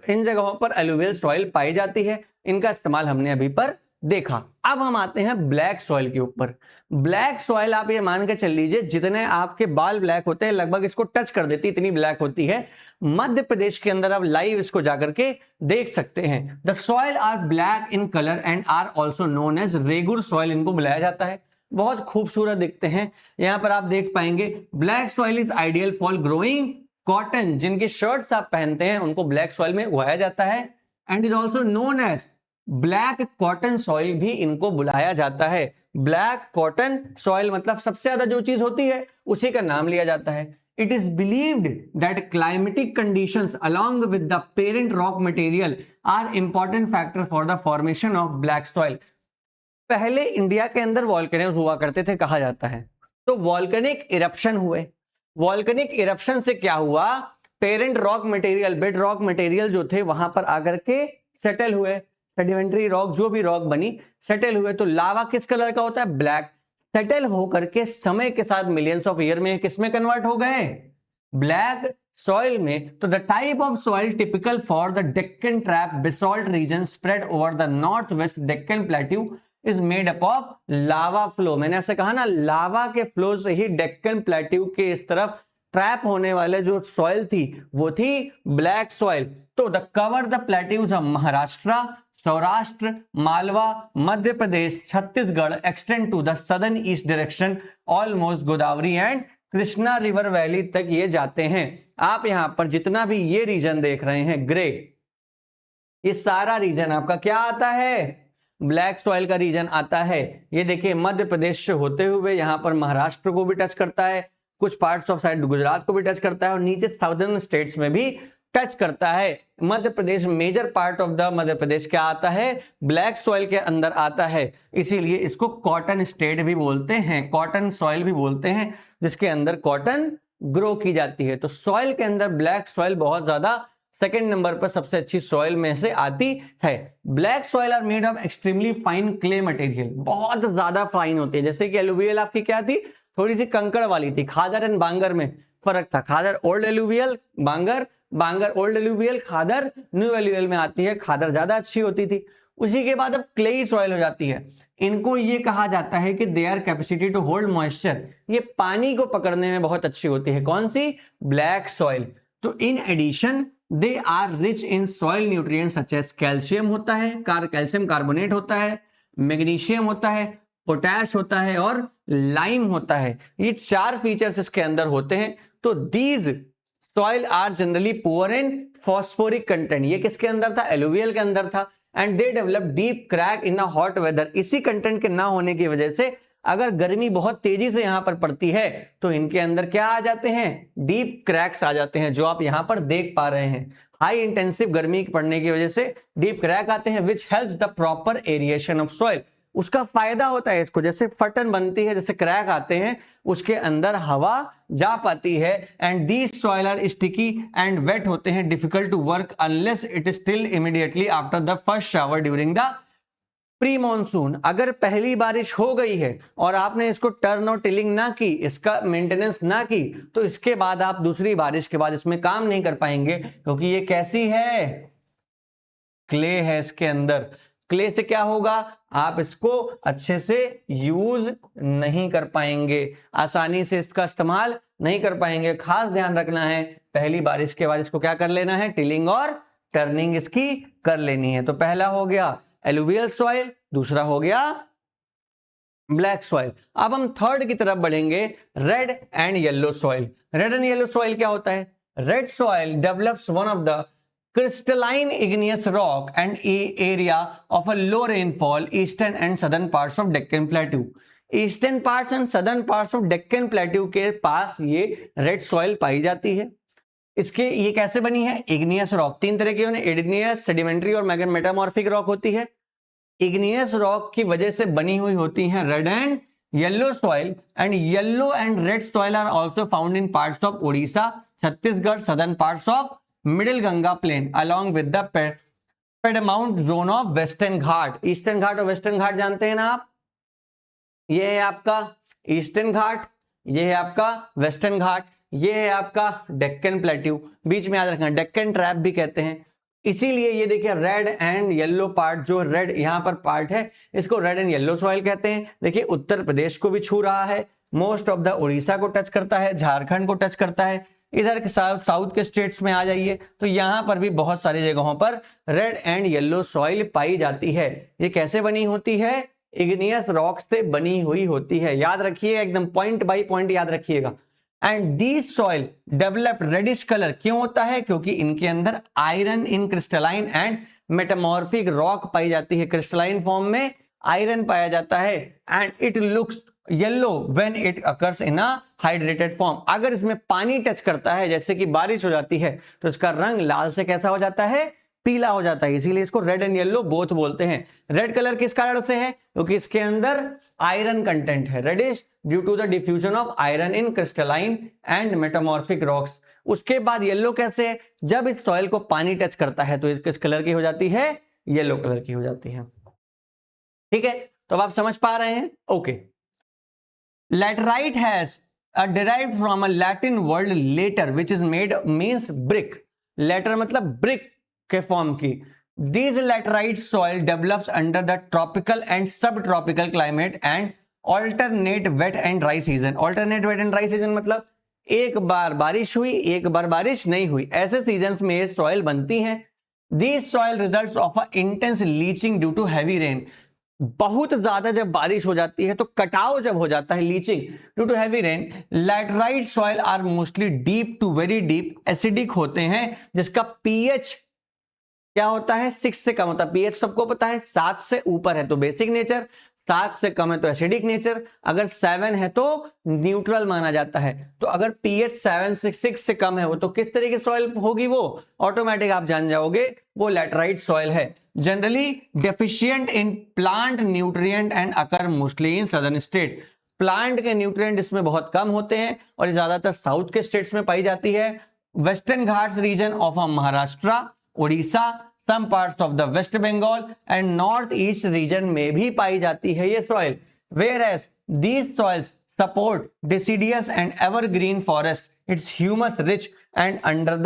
इन जगहों पर एलुवियल सॉइल पाई जाती है, इनका इस्तेमाल हमने अभी पर देखा। अब हम आते हैं ब्लैक सॉइल के ऊपर। ब्लैक सॉइल आप ये मान के चल लीजिए जितने आपके बाल ब्लैक होते हैं लगभग इसको टच कर देती, इतनी ब्लैक होती है। मध्य प्रदेश के अंदर आप लाइव इसको जाकर के देख सकते हैं। The soil are black in colour and are also known as regur soil, इनको बुलाया जाता है, बहुत खूबसूरत दिखते हैं। यहां पर आप देख पाएंगे black soil is ideal for growing cotton, जिनकी शर्ट्स आप पहनते हैं उनको ब्लैक सॉइल में उगाया जाता है। And is also known as black cotton soil भी इनको बुलाया जाता है। ब्लैक कॉटन सॉइल मतलब सबसे ज्यादा जो चीज होती है उसी का नाम लिया जाता है। It is believed that climatic conditions along with the parent rock material are important factor for the formation of black soil. पहले इंडिया के अंदर वॉल्केनोज हुआ करते थे कहा जाता है, तो वॉल्केनिक इरप्शन हुए, वॉल्केनिक इरप्शन से क्या हुआ, parent rock material, bed rock material जो थे वहां पर आकर के सेटल हुए, सेडिमेंट्री रॉक जो भी रॉक बनी सेटल हुए। तो लावा किस कलर का होता है, ब्लैक। सेटल होकर के समय के साथ मिलियंस ऑफ ईयर में किसमें कन्वर्ट हो गए, ब्लैक सॉइल में। तो the type of soil typical for the Deccan trap basalt region spread over the north west Deccan plateau is made up of lava flow. मैंने आपसे कहा ना लावा के फ्लो से ही डेक्कन प्लेट्यू के इस तरफ ट्रैप होने वाले जो सॉइल थी वो थी ब्लैक सॉइल। तो the cover the plateaus of Maharashtra, Saurashtra, Malwa, Madhya Pradesh, Chhattisgarh extend to the southern east direction almost Godavari and Krishna river valley तक ये जाते हैं। आप यहां पर जितना भी ये रीजन देख रहे हैं ग्रे, ये सारा रीजन आपका क्या आता है, ब्लैक सॉइल का रीजन आता है। ये देखिए मध्य प्रदेश से होते हुए यहां पर महाराष्ट्र को भी टच करता है, कुछ पार्ट्स ऑफ साइड गुजरात को भी टच करता है और नीचे साउदर्न स्टेट्स में भी टच करता है। Madhya Pradesh major part of the Madhya Pradesh क्या आता है, ब्लैक सॉइल के अंदर आता है, इसीलिए इसको कॉटन स्टेट भी बोलते हैं, कॉटन सॉइल भी बोलते हैं, जिसके अंदर कॉटन ग्रो की जाती है। तो सॉइल के अंदर ब्लैक सॉइल बहुत ज्यादा सेकंड नंबर पर सबसे अच्छी सॉइल में से आती है। Black soil are made of extremely fine clay material, बहुत ज्यादा फाइन होती है। जैसे कि एलुवियल आपकी क्या थी, थोड़ी सी कंकड़ वाली थी, खादर एंड बांगर में फर्क था, खादर ओल्ड एलुवियल, बांगर बांगर ओल्ड एलुवियल, खादर न्यू एलुवियल में आती है, खादर ज्यादा अच्छी होती थी। उसी के बाद अब क्लेई सॉइल हो जाती है। इनको ये कहा जाता है कि their capacity to hold moisture, ये पानी को पकड़ने में बहुत अच्छी होती है, कौन सी, ब्लैक सॉइल। तो in addition they are rich in soil nutrients such as calcium होता है, कैल्शियम कार्बोनेट होता है, मैग्नीशियम होता है, पोटैश होता है और लाइम होता है। ये चार फीचर्स इसके अंदर होते हैं। तो these soil are generally poor in phosphoric content, ये किसके अंदर था, एलुवियल के अंदर था, and they develop deep crack in the hot weather. इसी कंटेंट के ना होने की वजह से अगर गर्मी बहुत तेजी से यहां पर पड़ती है तो इनके अंदर क्या आ जाते हैं, डीप क्रैक्स आ जाते हैं, जो आप यहां पर देख पा रहे हैं। हाई इंटेंसिव गर्मी पड़ने की वजह से डीप क्रैक आते हैं, which helps the proper aeration of soil. उसका फायदा होता है इसको, जैसे फटन बनती है, जैसे क्रैक आते हैं, उसके अंदर हवा जा पाती है, and these soil are sticky and wet होते हैं, difficult to work unless it is still immediately after the first shower during the pre monsoon. अगर पहली बारिश हो गई है और आपने इसको टर्न और टिलिंग ना की, इसका मेंटेनेंस ना की, तो इसके बाद आप दूसरी बारिश के बाद इसमें काम नहीं कर पाएंगे, क्योंकि ये कैसी है, क्ले है इसके अंदर। क्ले से क्या होगा, आप इसको अच्छे से यूज नहीं कर पाएंगे, आसानी से इसका इस्तेमाल नहीं कर पाएंगे। खास ध्यान रखना है, पहली बारिश के बाद इसको क्या कर लेना है, टिलिंग और टर्निंग इसकी कर लेनी है। तो पहला हो गया एलुवियल सॉइल, दूसरा हो गया ब्लैक सॉइल। अब हम थर्ड की तरफ बढ़ेंगे, red and yellow soil. Red and yellow soil क्या होता है, red soil develops one of the crystalline igneous rock and area of a low rainfall eastern and southern parts of Deccan Plateau। Eastern parts and southern parts of Deccan plateau के पास ये red soil पाई जाती है। इसके ये कैसे बनी है, igneous rock, तीन तरह की इग्नियस, सेडिमेंट्री और मेटामॉर्फिक रॉक होती है। इग्नियस रॉक की वजह से बनी हुई होती है red and yellow soil, and yellow and red soil are also found in parts of Orissa, Chhattisgarh, southern parts of middle Ganga plain along with the piedmont zone of western Ghat. Eastern Ghat और वेस्टर्न घाट जानते हैं ना आप, ये है आपका ईस्टर्न घाट, ये है आपका वेस्टर्न घाट, ये है आपका डेक्कन प्लेट्यू, बीच में याद रखना डेक्कन ट्रैप भी कहते हैं। इसीलिए ये देखिए रेड एंड येलो पार्ट, जो रेड यहां पर पार्ट है इसको रेड एंड येलो सॉइल कहते हैं। देखिए उत्तर प्रदेश को भी छू रहा है, मोस्ट ऑफ द उड़ीसा को टच करता है, झारखंड को टच करता है। इधर के साउथ के स्टेट्स में आ जाइए तो यहां पर भी बहुत सारी जगहों पर रेड एंड येलो सॉइल पाई जाती है। ये कैसे बनी होती है, इग्नियस रॉक से बनी हुई होती है, याद रखिए, एकदम पॉइंट बाय पॉइंट याद रखिएगा। And these soil develop reddish colour, क्यों होता है, क्योंकि इनके अंदर iron in crystalline and metamorphic rock पाई जाती है, क्रिस्टलाइन फॉर्म में आयरन पाया जाता है। And it looks yellow when it occurs in a hydrated form. अगर इसमें पानी टच करता है, जैसे कि बारिश हो जाती है, तो इसका रंग लाल से कैसा हो जाता है, पीला हो जाता है। इसीलिए इसको रेड एंड येलो बोथ बोलते हैं। रेड कलर किस कारण से है, क्योंकि इसके अंदर आयरन कंटेंट है, reddish due to the diffusion of iron in crystalline and metamorphic rocks. उसके बाद येलो कैसे है, जब इस सॉइल को पानी टच करता है तो इस किस कलर की हो जाती है, येलो कलर की हो जाती है। ठीक है, तो अब आप समझ पा रहे हैं, okay. Laterite has derived from a Latin word later which is made means brick। later मतलब brick के फॉर्म की। These laterite soil develops under the tropical and subtropical climate and alternate wet and dry season। alternate wet and dry season मतलब एक बार बारिश हुई, एक बार बारिश नहीं हुई, ऐसे सीजन्स में ये सॉइल बनती हैं। These soil results of a intense leaching due to heavy rain। बहुत ज्यादा जब बारिश हो जाती है तो कटाव जब हो जाता है, leaching due to heavy rain. Laterite soil are mostly deep to very deep, acidic होते हैं, जिसका पीएच क्या होता है, 6 से कम होता है। पीएच सबको पता है 7 से ऊपर है तो बेसिक नेचर, 7 से कम है तो एसिडिक नेचर, अगर 7 है तो न्यूट्रल माना जाता है। तो अगर पीएच 7 से 6 से कम है वो तो किस तरह की सॉइल होगी, वो ऑटोमेटिक आप जान जाओगे, वो लैटराइट सॉइल है। Generally deficient in plant nutrient and occur mostly in southern state. Plant के न्यूट्रिएंट इसमें बहुत कम होते हैं और ज्यादातर साउथ के स्टेट्स में पाई जाती है। Western Ghats region of Maharashtra, Orissa, some parts of the West Bengal and north east region में भी पाई जाती है ये soil. Whereas these soils support deciduous and evergreen forest, it's humus rich and under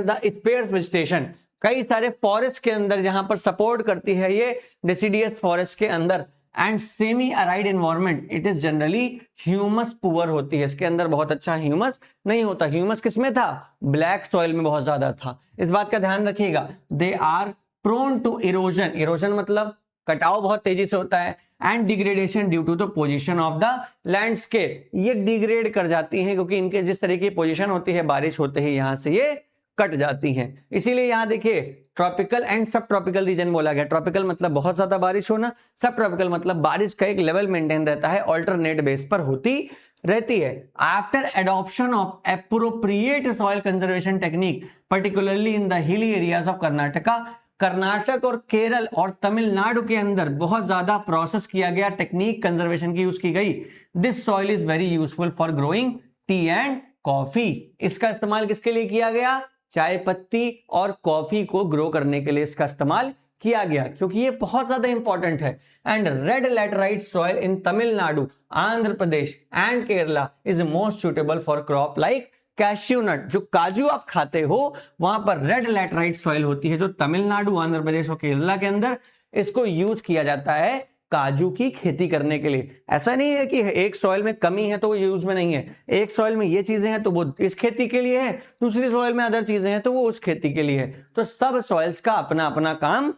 the sparse vegetation. कई सारे फॉरेस्ट के अंदर जहां पर सपोर्ट करती है ये डिसिडियस फॉरेस्ट के अंदर। And semi aired environment, it is generally humus poor होती है, इसके अंदर बहुत अच्छा ह्यूमस नहीं होता। ह्यूमस किसमें था, ब्लैक सॉइल में बहुत ज्यादा था, इस बात का ध्यान रखिएगा। They are prone to erosion, erosion मतलब कटाव बहुत तेजी से होता है, and degradation due to the position of the landscape, ये डिग्रेड कर जाती हैं क्योंकि इनके जिस तरह की पोजीशन होती है बारिश होते ही यहां से ये कट जाती हैं। इसीलिए यहां देखिए ट्रॉपिकल एंड सब ट्रॉपिकल रीजन बोला गया। ट्रॉपिकल मतलब बहुत ज्यादा बारिश होना, सब ट्रॉपिकल मतलब बारिश का एक लेवल मेंटेन रहता है, ऑल्टरनेट बेस पर होती रहती है। After adoption of appropriate soil conservation technique particularly in the hilly areas of Karnataka, Karnataka और केरल और तमिलनाडु के अंदर बहुत ज्यादा प्रोसेस किया गया, टेक्निक कंजर्वेशन की यूज की गई। This soil is very useful for growing T and coffee. इसका इस्तेमाल किसके लिए किया गया? चाय पत्ती और कॉफी को ग्रो करने के लिए इसका इस्तेमाल किया गया, क्योंकि ये बहुत ज्यादा इंपॉर्टेंट है। And red laterite soil in Tamil Nadu, Andhra Pradesh and Kerala is most suitable for crop like cashew nut. जो काजू आप खाते हो वहां पर रेड लैटराइट सॉइल होती है, जो तमिलनाडु, आंध्र प्रदेश और केरला के अंदर इसको यूज किया जाता है काजू की खेती करने के लिए। ऐसा नहीं है कि एक सॉइल में कमी है तो वो यूज में नहीं है, एक सॉइल में ये चीजें हैं तो वो इस खेती के लिए है, दूसरी सॉइल में अदर चीजें हैं तो वो उस खेती के लिए है। तो सब सॉइल्स का अपना अपना काम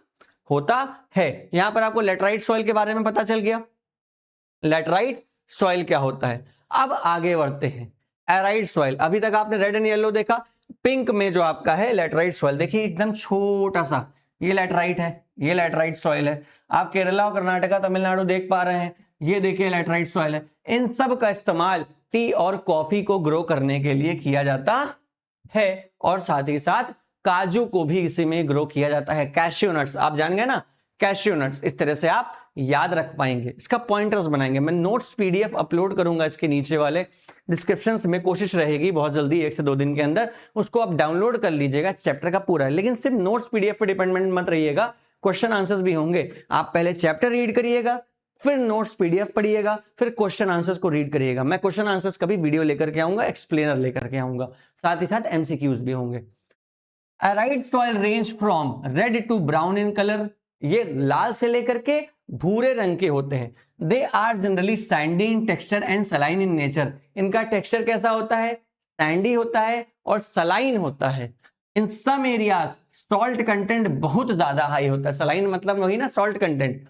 होता है। यहां पर आपको लैटराइट सॉइल के बारे में पता चल गया, लैटराइट सॉइल क्या होता है। अब आगे बढ़ते हैं, एराइड सॉइल। अभी तक आपने रेड एंड येलो देखा, पिंक में जो आपका है लैटराइट सॉइल, देखिए एकदम छोटा सा ये लैटराइट है, ये लैटराइट सॉइल है। आप केरला और कर्नाटका, तमिलनाडु देख पा रहे हैं, ये देखिए लैटराइट सॉइल है। इन सब का इस्तेमाल टी और कॉफी को ग्रो करने के लिए किया जाता है, और साथ ही साथ काजू को भी इसी में ग्रो किया जाता है। कैश्यू नट्स आप जान गए ना, कैश्यू नट्स इस तरह से आप याद रख पाएंगे, इसका पॉइंटर्स बनाएंगे। मैं नोट्स पीडीएफ अपलोड करूंगा इसके नीचे वाले डिस्क्रिप्शन में, कोशिश रहेगी बहुत जल्दी 1 से 2 दिन के अंदर उसको आप डाउनलोड कर लीजिएगा, चैप्टर का पूरा है। लेकिन सिर्फ नोट्स पीडीएफ पे डिपेंडेंट मत रहिएगा, क्वेश्चन आंसर्स भी होंगे। आप पहले चैप्टर रीड करिएगा, फिर नोट्स पीडीएफ पढ़िएगा, फिर क्वेश्चन आंसर्स को रीड करिएगा। मैं क्वेश्चन आंसर्स का भी वीडियो लेकर के आऊंगा, एक्सप्लेनर लेकर के आऊंगा, साथ ही साथ एमसीक्यूज भी होंगे। Arid soil range from red to brown in colour, ये लाल से लेकर के भूरे रंग के होते हैं। They are generally sandy in texture and saline in nature, इनका टेक्सचर कैसा होता है? सैंडी होता है और सलाइन होता है। इन सम एरियाज सॉल्ट कंटेंट बहुत ज्यादा हाई होता है, सलाइन मतलब वही ना salt content.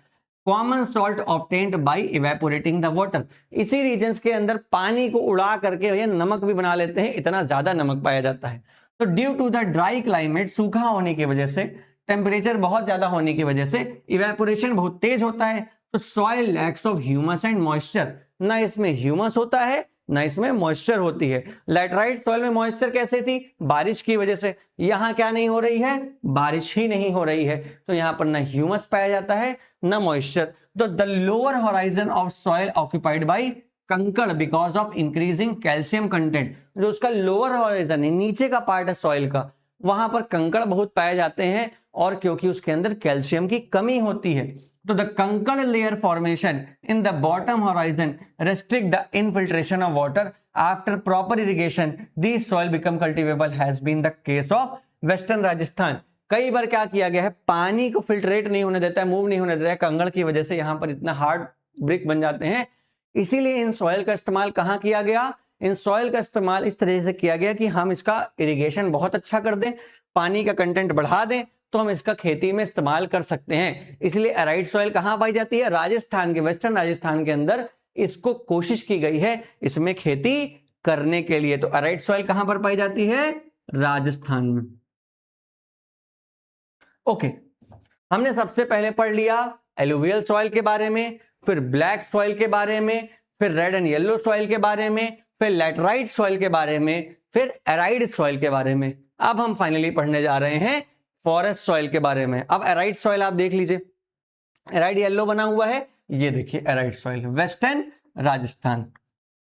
Common salt obtained by evaporating the water, इसी रीजन्स के अंदर पानी को उड़ा करके भैया नमक भी बना लेते हैं, इतना ज्यादा नमक पाया जाता है। तो due to the dry climate, सूखा होने की वजह से, टेम्परेचर बहुत ज्यादा होने की वजह से इवेपोरेशन बहुत तेज होता है, तो soil lakhs of humus and moisture, ना इसमें ह्यूमस होता है ना इसमें मॉइस्चर होती है। लैटराइट सॉइल में मॉइस्चर कैसे थी? बारिश की वजह से। यहां क्या नहीं हो रही है? बारिश ही नहीं हो रही है, तो यहां पर ना ह्यूमस पाया जाता है ना मॉइस्चर। तो the lower horizon of soil occupied by kankar because of increasing calcium content, जो उसका लोअर होराइजन है, नीचे का पार्ट है सॉइल का, वहां पर कंकड़ बहुत पाए जाते हैं, और क्योंकि उसके अंदर कैल्शियम की कमी होती है। तो the kankar layer formation in the bottom horizon restrict the infiltration of water after proper irrigation, this soil become cultivable has been the case of western Rajasthan. कई बार क्या किया गया है, पानी को फिल्ट्रेट नहीं होने देता है, मूव नहीं होने देता है, कंकड़ की वजह से यहाँ पर इतना हार्ड ब्रिक बन जाते हैं। इसीलिए इन सॉइल का इस्तेमाल कहाँ किया गया? इन सॉइल का इस्तेमाल इस तरह से किया गया कि हम इसका इरिगेशन बहुत अच्छा कर दें, पानी का कंटेंट बढ़ा दें, तो हम इसका खेती में इस्तेमाल कर सकते हैं। इसलिए एराइड सॉइल कहां पाई जाती है? राजस्थान के, वेस्टर्न राजस्थान के अंदर इसको कोशिश की गई है इसमें खेती करने के लिए। तो एराइड सॉइल कहां पर पाई जाती है? राजस्थान में। ओके, हमने सबसे पहले पढ़ लिया एलुवियल सॉइल के बारे में, फिर ब्लैक सॉइल के बारे में, फिर रेड एंड येलो सॉइल के बारे में, फिर लैटराइट सॉइल के बारे में, फिर एराइड सॉइल के बारे में। अब हम फाइनली पढ़ने जा रहे हैं फॉरेस्ट सॉइल के बारे में। अब एराइड सॉइल आप देख लीजिए, एराइड येलो बना हुआ है, ये देखिए arid soil, western Rajasthan.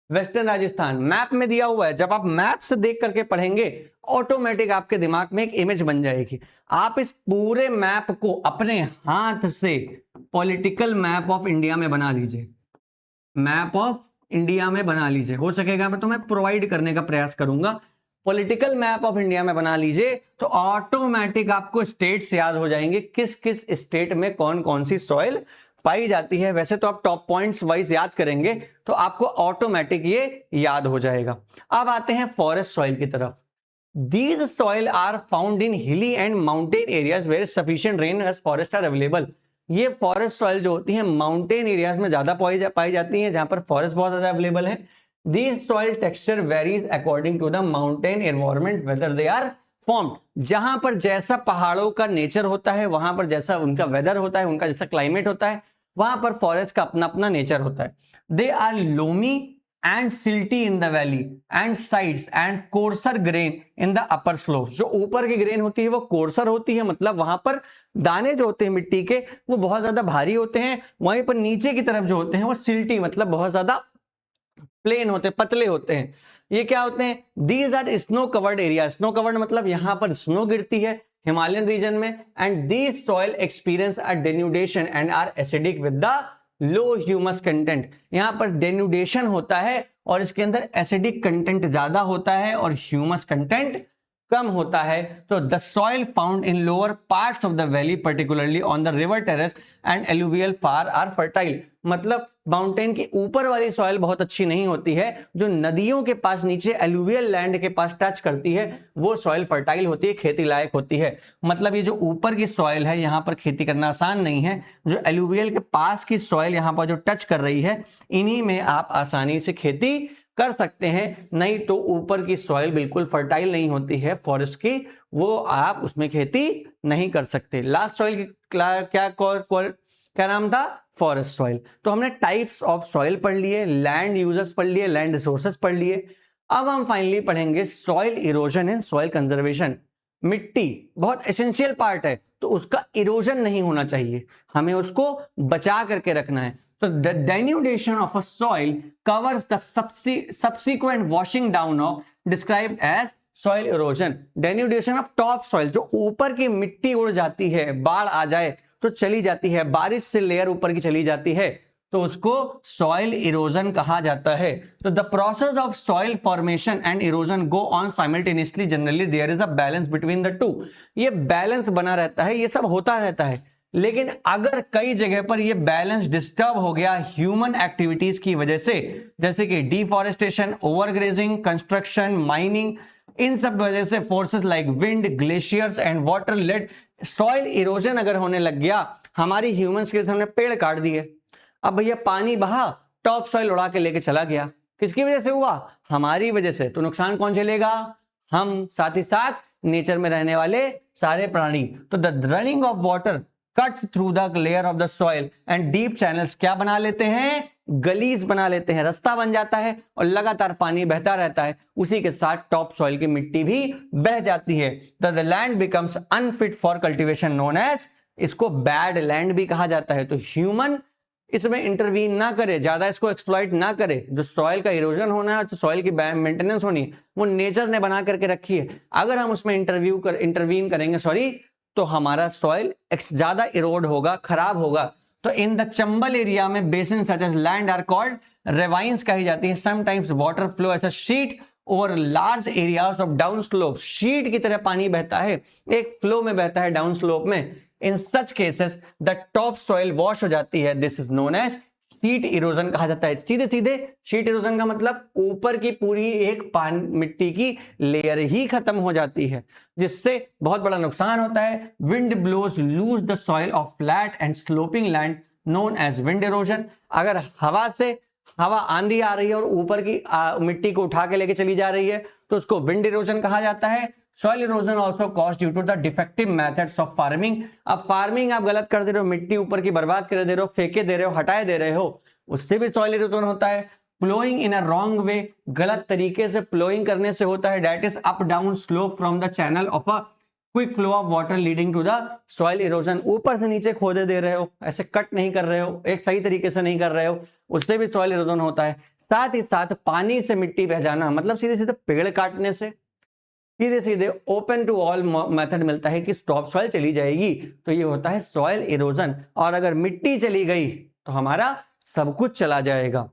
Western Rajasthan map में दिया हुआ है, जब आप मैप से देख करके पढ़ेंगे ऑटोमेटिक आपके दिमाग में एक इमेज बन जाएगी। आप इस पूरे मैप को अपने हाथ से पॉलिटिकल मैप ऑफ इंडिया में बना लीजिए, मैप ऑफ इंडिया में बना लीजिए, हो सकेगा तो मैं प्रोवाइड करने का प्रयास करूंगा। पॉलिटिकल मैप ऑफ इंडिया में बना लीजिए तो ऑटोमेटिक आपको स्टेट्स याद हो जाएंगे, किस किस स्टेट में कौन कौन सी सॉइल पाई जाती है। वैसे तो आप टॉप पॉइंट्स वाइज याद करेंगे तो आपको ऑटोमेटिक ये याद हो जाएगा। अब आते हैं फॉरेस्ट सॉइल की तरफ। These soil are found in hilly and mountain areas where sufficient rain as forest are available. ये फॉरेस्ट सॉइल जो होती है माउंटेन एरियाज में ज्यादा पाई जाती है, जहां पर फॉरेस्ट बहुत ज्यादा अवेलेबल है। This soil texture varies according to the mountain environment weather they are formed. जहां पर जैसा पहाड़ों का नेचर होता है, वहां पर जैसा उनका वेदर होता है, उनका जैसा क्लाइमेट होता है, वहां पर फॉरेस्ट का अपना अपना नेचर होता है। They are loamy and silty in the valley and sides and coarser grain in the upper slopes। जो ऊपर की ग्रेन होती है वो कोर्सर होती है, मतलब वहां पर दाने जो होते हैं मिट्टी के वो बहुत ज्यादा भारी होते हैं। वहीं पर नीचे की तरफ जो होते हैं वो सिल्टी, मतलब बहुत ज्यादा प्लेन होते हैं, पतले होते हैं। ये क्या होते हैं? These are snow covered area. Snow covered मतलब यहां पर स्नो गिरती है हिमालयन रीजन में। And these soil experience are denudation and are acidic with the low humus content. यहां पर डेन्यूडेशन होता है और इसके अंदर एसिडिक कंटेंट ज्यादा होता है और ह्यूमस कंटेंट कम होता है। तो the soil found in lower parts of the valley particularly on the river terrace and alluvial far are fertile. मतलब माउंटेन के ऊपर वाली सॉइल बहुत अच्छी नहीं होती है, जो नदियों के पास नीचे एलुवियल लैंड के पास टच करती है वो सॉइल फर्टाइल होती है, खेती लायक होती है। मतलब ये जो ऊपर की सॉइल है यहाँ पर खेती करना आसान नहीं है। जो एलुवियल के पास की सॉइल यहाँ पर जो टच कर रही है, इन्हीं में आप आसानी से खेती कर सकते हैं। नहीं तो ऊपर की सॉइल बिल्कुल फर्टाइल नहीं होती है फॉरेस्ट की, वो आप उसमें खेती नहीं कर सकते। लास्ट सॉइल क्या नाम था? Forest soil. तो हमने टाइप्स ऑफ सॉइल पढ़ लिए, लैंड यूजेस पढ़ लिए, लैंड रिसोर्सेस पढ़ लिए। अब हम फाइनली पढ़ेंगे soil erosion and soil conservation. मिट्टी बहुत एसेंशियल पार्ट है, तो उसका इरोजन नहीं होना चाहिए, हमें उसको बचा करके रखना है। So the denudation of a soil covers the subsequent washing down of described as soil erosion। denudation of top soil, जो ऊपर की मिट्टी उड़ जाती है, बाढ़ आ जाए तो चली जाती है, बारिश से लेयर ऊपर की चली जाती है, तो उसको सॉइल इरोजन कहा जाता है। तो the process of soil formation and erosion go on simultaneously, generally there is a balance between the two. ये बैलेंस बना रहता है, ये सब होता रहता है। लेकिन अगर कई जगह पर ये बैलेंस डिस्टर्ब हो गया ह्यूमन एक्टिविटीज की वजह से, जैसे कि डिफॉरेस्टेशन, ओवरग्रेजिंग, कंस्ट्रक्शन, माइनिंग, इन सब वजह से forces like wind, glaciers and water led soil erosion अगर होने लग गया, हमारी ह्यूमंस के सामने पेड़ काट दिए, अब भैया पानी बहा, टॉप सॉइल उड़ा के लेके चला गया, किसकी वजह से हुआ? हमारी वजह से। तो नुकसान कौन झेलेगा? हम, साथ ही साथ नेचर में रहने वाले सारे प्राणी। तो the running of water cuts through the layer of the soil and deep channels क्या बना लेते हैं? गलीज बना लेते हैं, रास्ता बन जाता है और लगातार पानी बहता रहता है, उसी के साथ टॉप सॉइल की मिट्टी भी बह जाती है। The land becomes unfit for cultivation known as, इसको बैड लैंड भी कहा जाता है। तो ह्यूमन इसमें इंटरवीन ना करे, ज्यादा इसको एक्सप्लॉइट ना करे। जो सॉइल का इरोजन होना है, जो सॉइल की मेंटेनेंस होनी, वो नेचर ने बना करके रखी है। अगर हम उसमें इंटरवीन करेंगे तो हमारा सॉइल ज्यादा इरोड होगा, खराब होगा। तो इन द चंबल एरिया में basin such as land are called ravines कही जाती है। Sometimes water flow as a sheet over large areas of down slope, sheet की तरह पानी बहता है, एक फ्लो में बहता है डाउन स्लोप में। In such cases the top soil wash हो जाती है, this is known as sheet erosion कहा जाता है। सीधे सीधे शीट इरोजन का मतलब ऊपर की पूरी एक मिट्टी की लेयर ही खत्म हो जाती है, जिससे बहुत बड़ा नुकसान होता है। Wind blows loose the soil of flat and sloping land known as wind erosion. अगर हवा आंधी आ रही है और ऊपर की मिट्टी को उठा के लेके चली जा रही है, तो उसको विंड इरोजन कहा जाता है। Soil erosion also caused due to the defective methods of farming. अब फार्मिंग आप गलत कर दे रहे हो, मिट्टी ऊपर की बर्बाद कर दे रहे हो, फेंके दे रहे हो, हटाए दे रहे हो, उससे भी सॉइल इरोजन होता है। Ploughing in a wrong way, गलत तरीके से प्लोइंग करने से होता है, that is up down slope from the channel of a quick flow of water leading to the soil erosion. ऊपर से नीचे खोदे दे रहे हो, ऐसे कट नहीं कर रहे हो, एक सही तरीके से नहीं कर रहे हो, उससे भी सॉइल इरोजन होता है। साथ ही साथ पानी से मिट्टी बह जाना, मतलब सीधे सीधे पेड़ काटने से, सीधे सीधे ओपन टू ऑल मेथड मिलता है कि टॉप सॉइल चली जाएगी, तो ये होता है सॉइल इरोजन। और अगर मिट्टी चली गई तो हमारा सब कुछ चला जाएगा।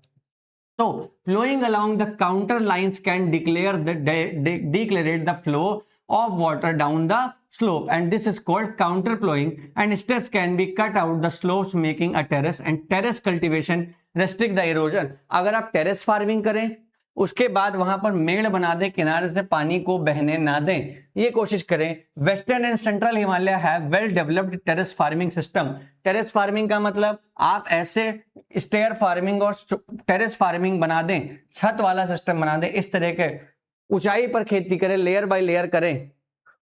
तो flowing along the contour lines can decelerate the flow of water down the slope and this is called counter plowing and steps can be cut out the slopes making a terrace and terrace cultivation restrict the erosion। अगर आप terrace farming करें उसके बाद वहां पर मेड़ बना दें, किनारे से पानी को बहने ना दें, ये कोशिश करें। Western and central Himalaya have well developed terrace farming system. Terrace farming का मतलब आप ऐसे स्टेयर फार्मिंग और टेरेस फार्मिंग बना दें, छत वाला सिस्टम बना दें, इस तरह के ऊंचाई पर खेती करें, लेयर बाय लेयर करें,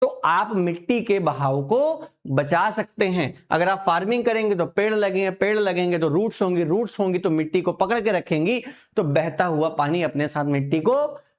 तो आप मिट्टी के बहाव को बचा सकते हैं। अगर आप फार्मिंग करेंगे तो पेड़ लगेंगे तो रूट्स होंगी तो मिट्टी को पकड़ के रखेंगी, तो बहता हुआ पानी अपने साथ मिट्टी को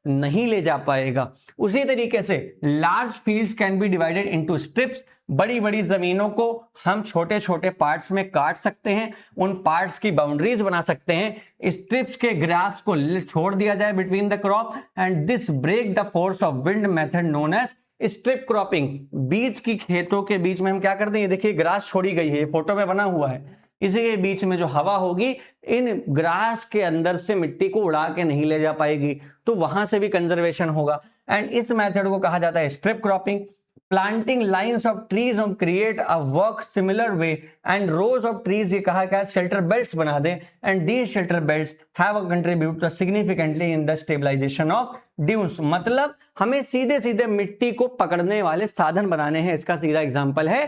नहीं ले जा पाएगा। उसी तरीके से large fields can be divided into strips. बड़ी बड़ी जमीनों को हम छोटे छोटे पार्ट्स में काट सकते हैं, उन पार्ट्स की बाउंड्रीज बना सकते हैं। स्ट्रिप्स के ग्रास को छोड़ दिया जाए between the crop and this break the force of wind method known as strip cropping. बीच की खेतों के बीच में हम क्या करते हैं, ये देखिए ग्रास छोड़ी गई है, ये फोटो में बना हुआ है, इसी के बीच में जो हवा होगी इन ग्रास के अंदर से मिट्टी को उड़ा के नहीं ले जा पाएगी, तो वहां से भी कंजर्वेशन होगा। एंड इस मेथड को कहा जाता है strip cropping. Planting lines of trees of create a work similar way and rows of trees, ये कहा गया शेल्टर बेल्ट्स बना दें and these shelter belts have contribute significantly in the stabilisation of dunes. मतलब हमें सीधे सीधे मिट्टी को पकड़ने वाले साधन बनाने हैं। इसका सीधा एग्जांपल है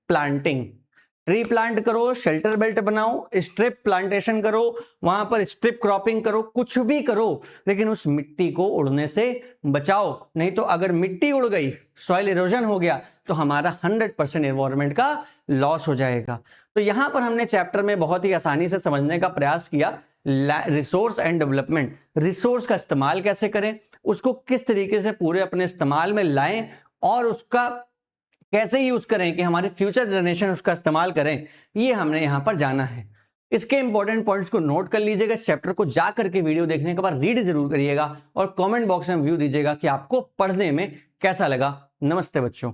प्लांटिंग। ट्री प्लांट करो, शेल्टर बेल्ट बनाओ, स्ट्रिप प्लांटेशन करो, वहां पर स्ट्रिप क्रॉपिंग करो, कुछ भी करो, लेकिन उस मिट्टी को उड़ने से बचाओ। नहीं तो अगर मिट्टी उड़ गई, सॉइल इरोजन हो गया, तो हमारा 100% एनवायरनमेंट का लॉस हो जाएगा। तो यहां पर हमने चैप्टर में बहुत ही आसानी से समझने का प्रयास किया रिसोर्स एंड डेवलपमेंट। रिसोर्स का इस्तेमाल कैसे करें, उसको किस तरीके से पूरे अपने इस्तेमाल में लाएं और उसका कैसे यूज करें कि हमारे फ्यूचर जनरेशन उसका इस्तेमाल करें, ये हमने यहां पर जाना है। इसके इंपॉर्टेंट पॉइंट्स को नोट कर लीजिएगा। इस चैप्टर को जा करके वीडियो देखने के बाद रीड जरूर करिएगा और कमेंट बॉक्स में व्यू दीजिएगा कि आपको पढ़ने में कैसा लगा। नमस्ते बच्चों।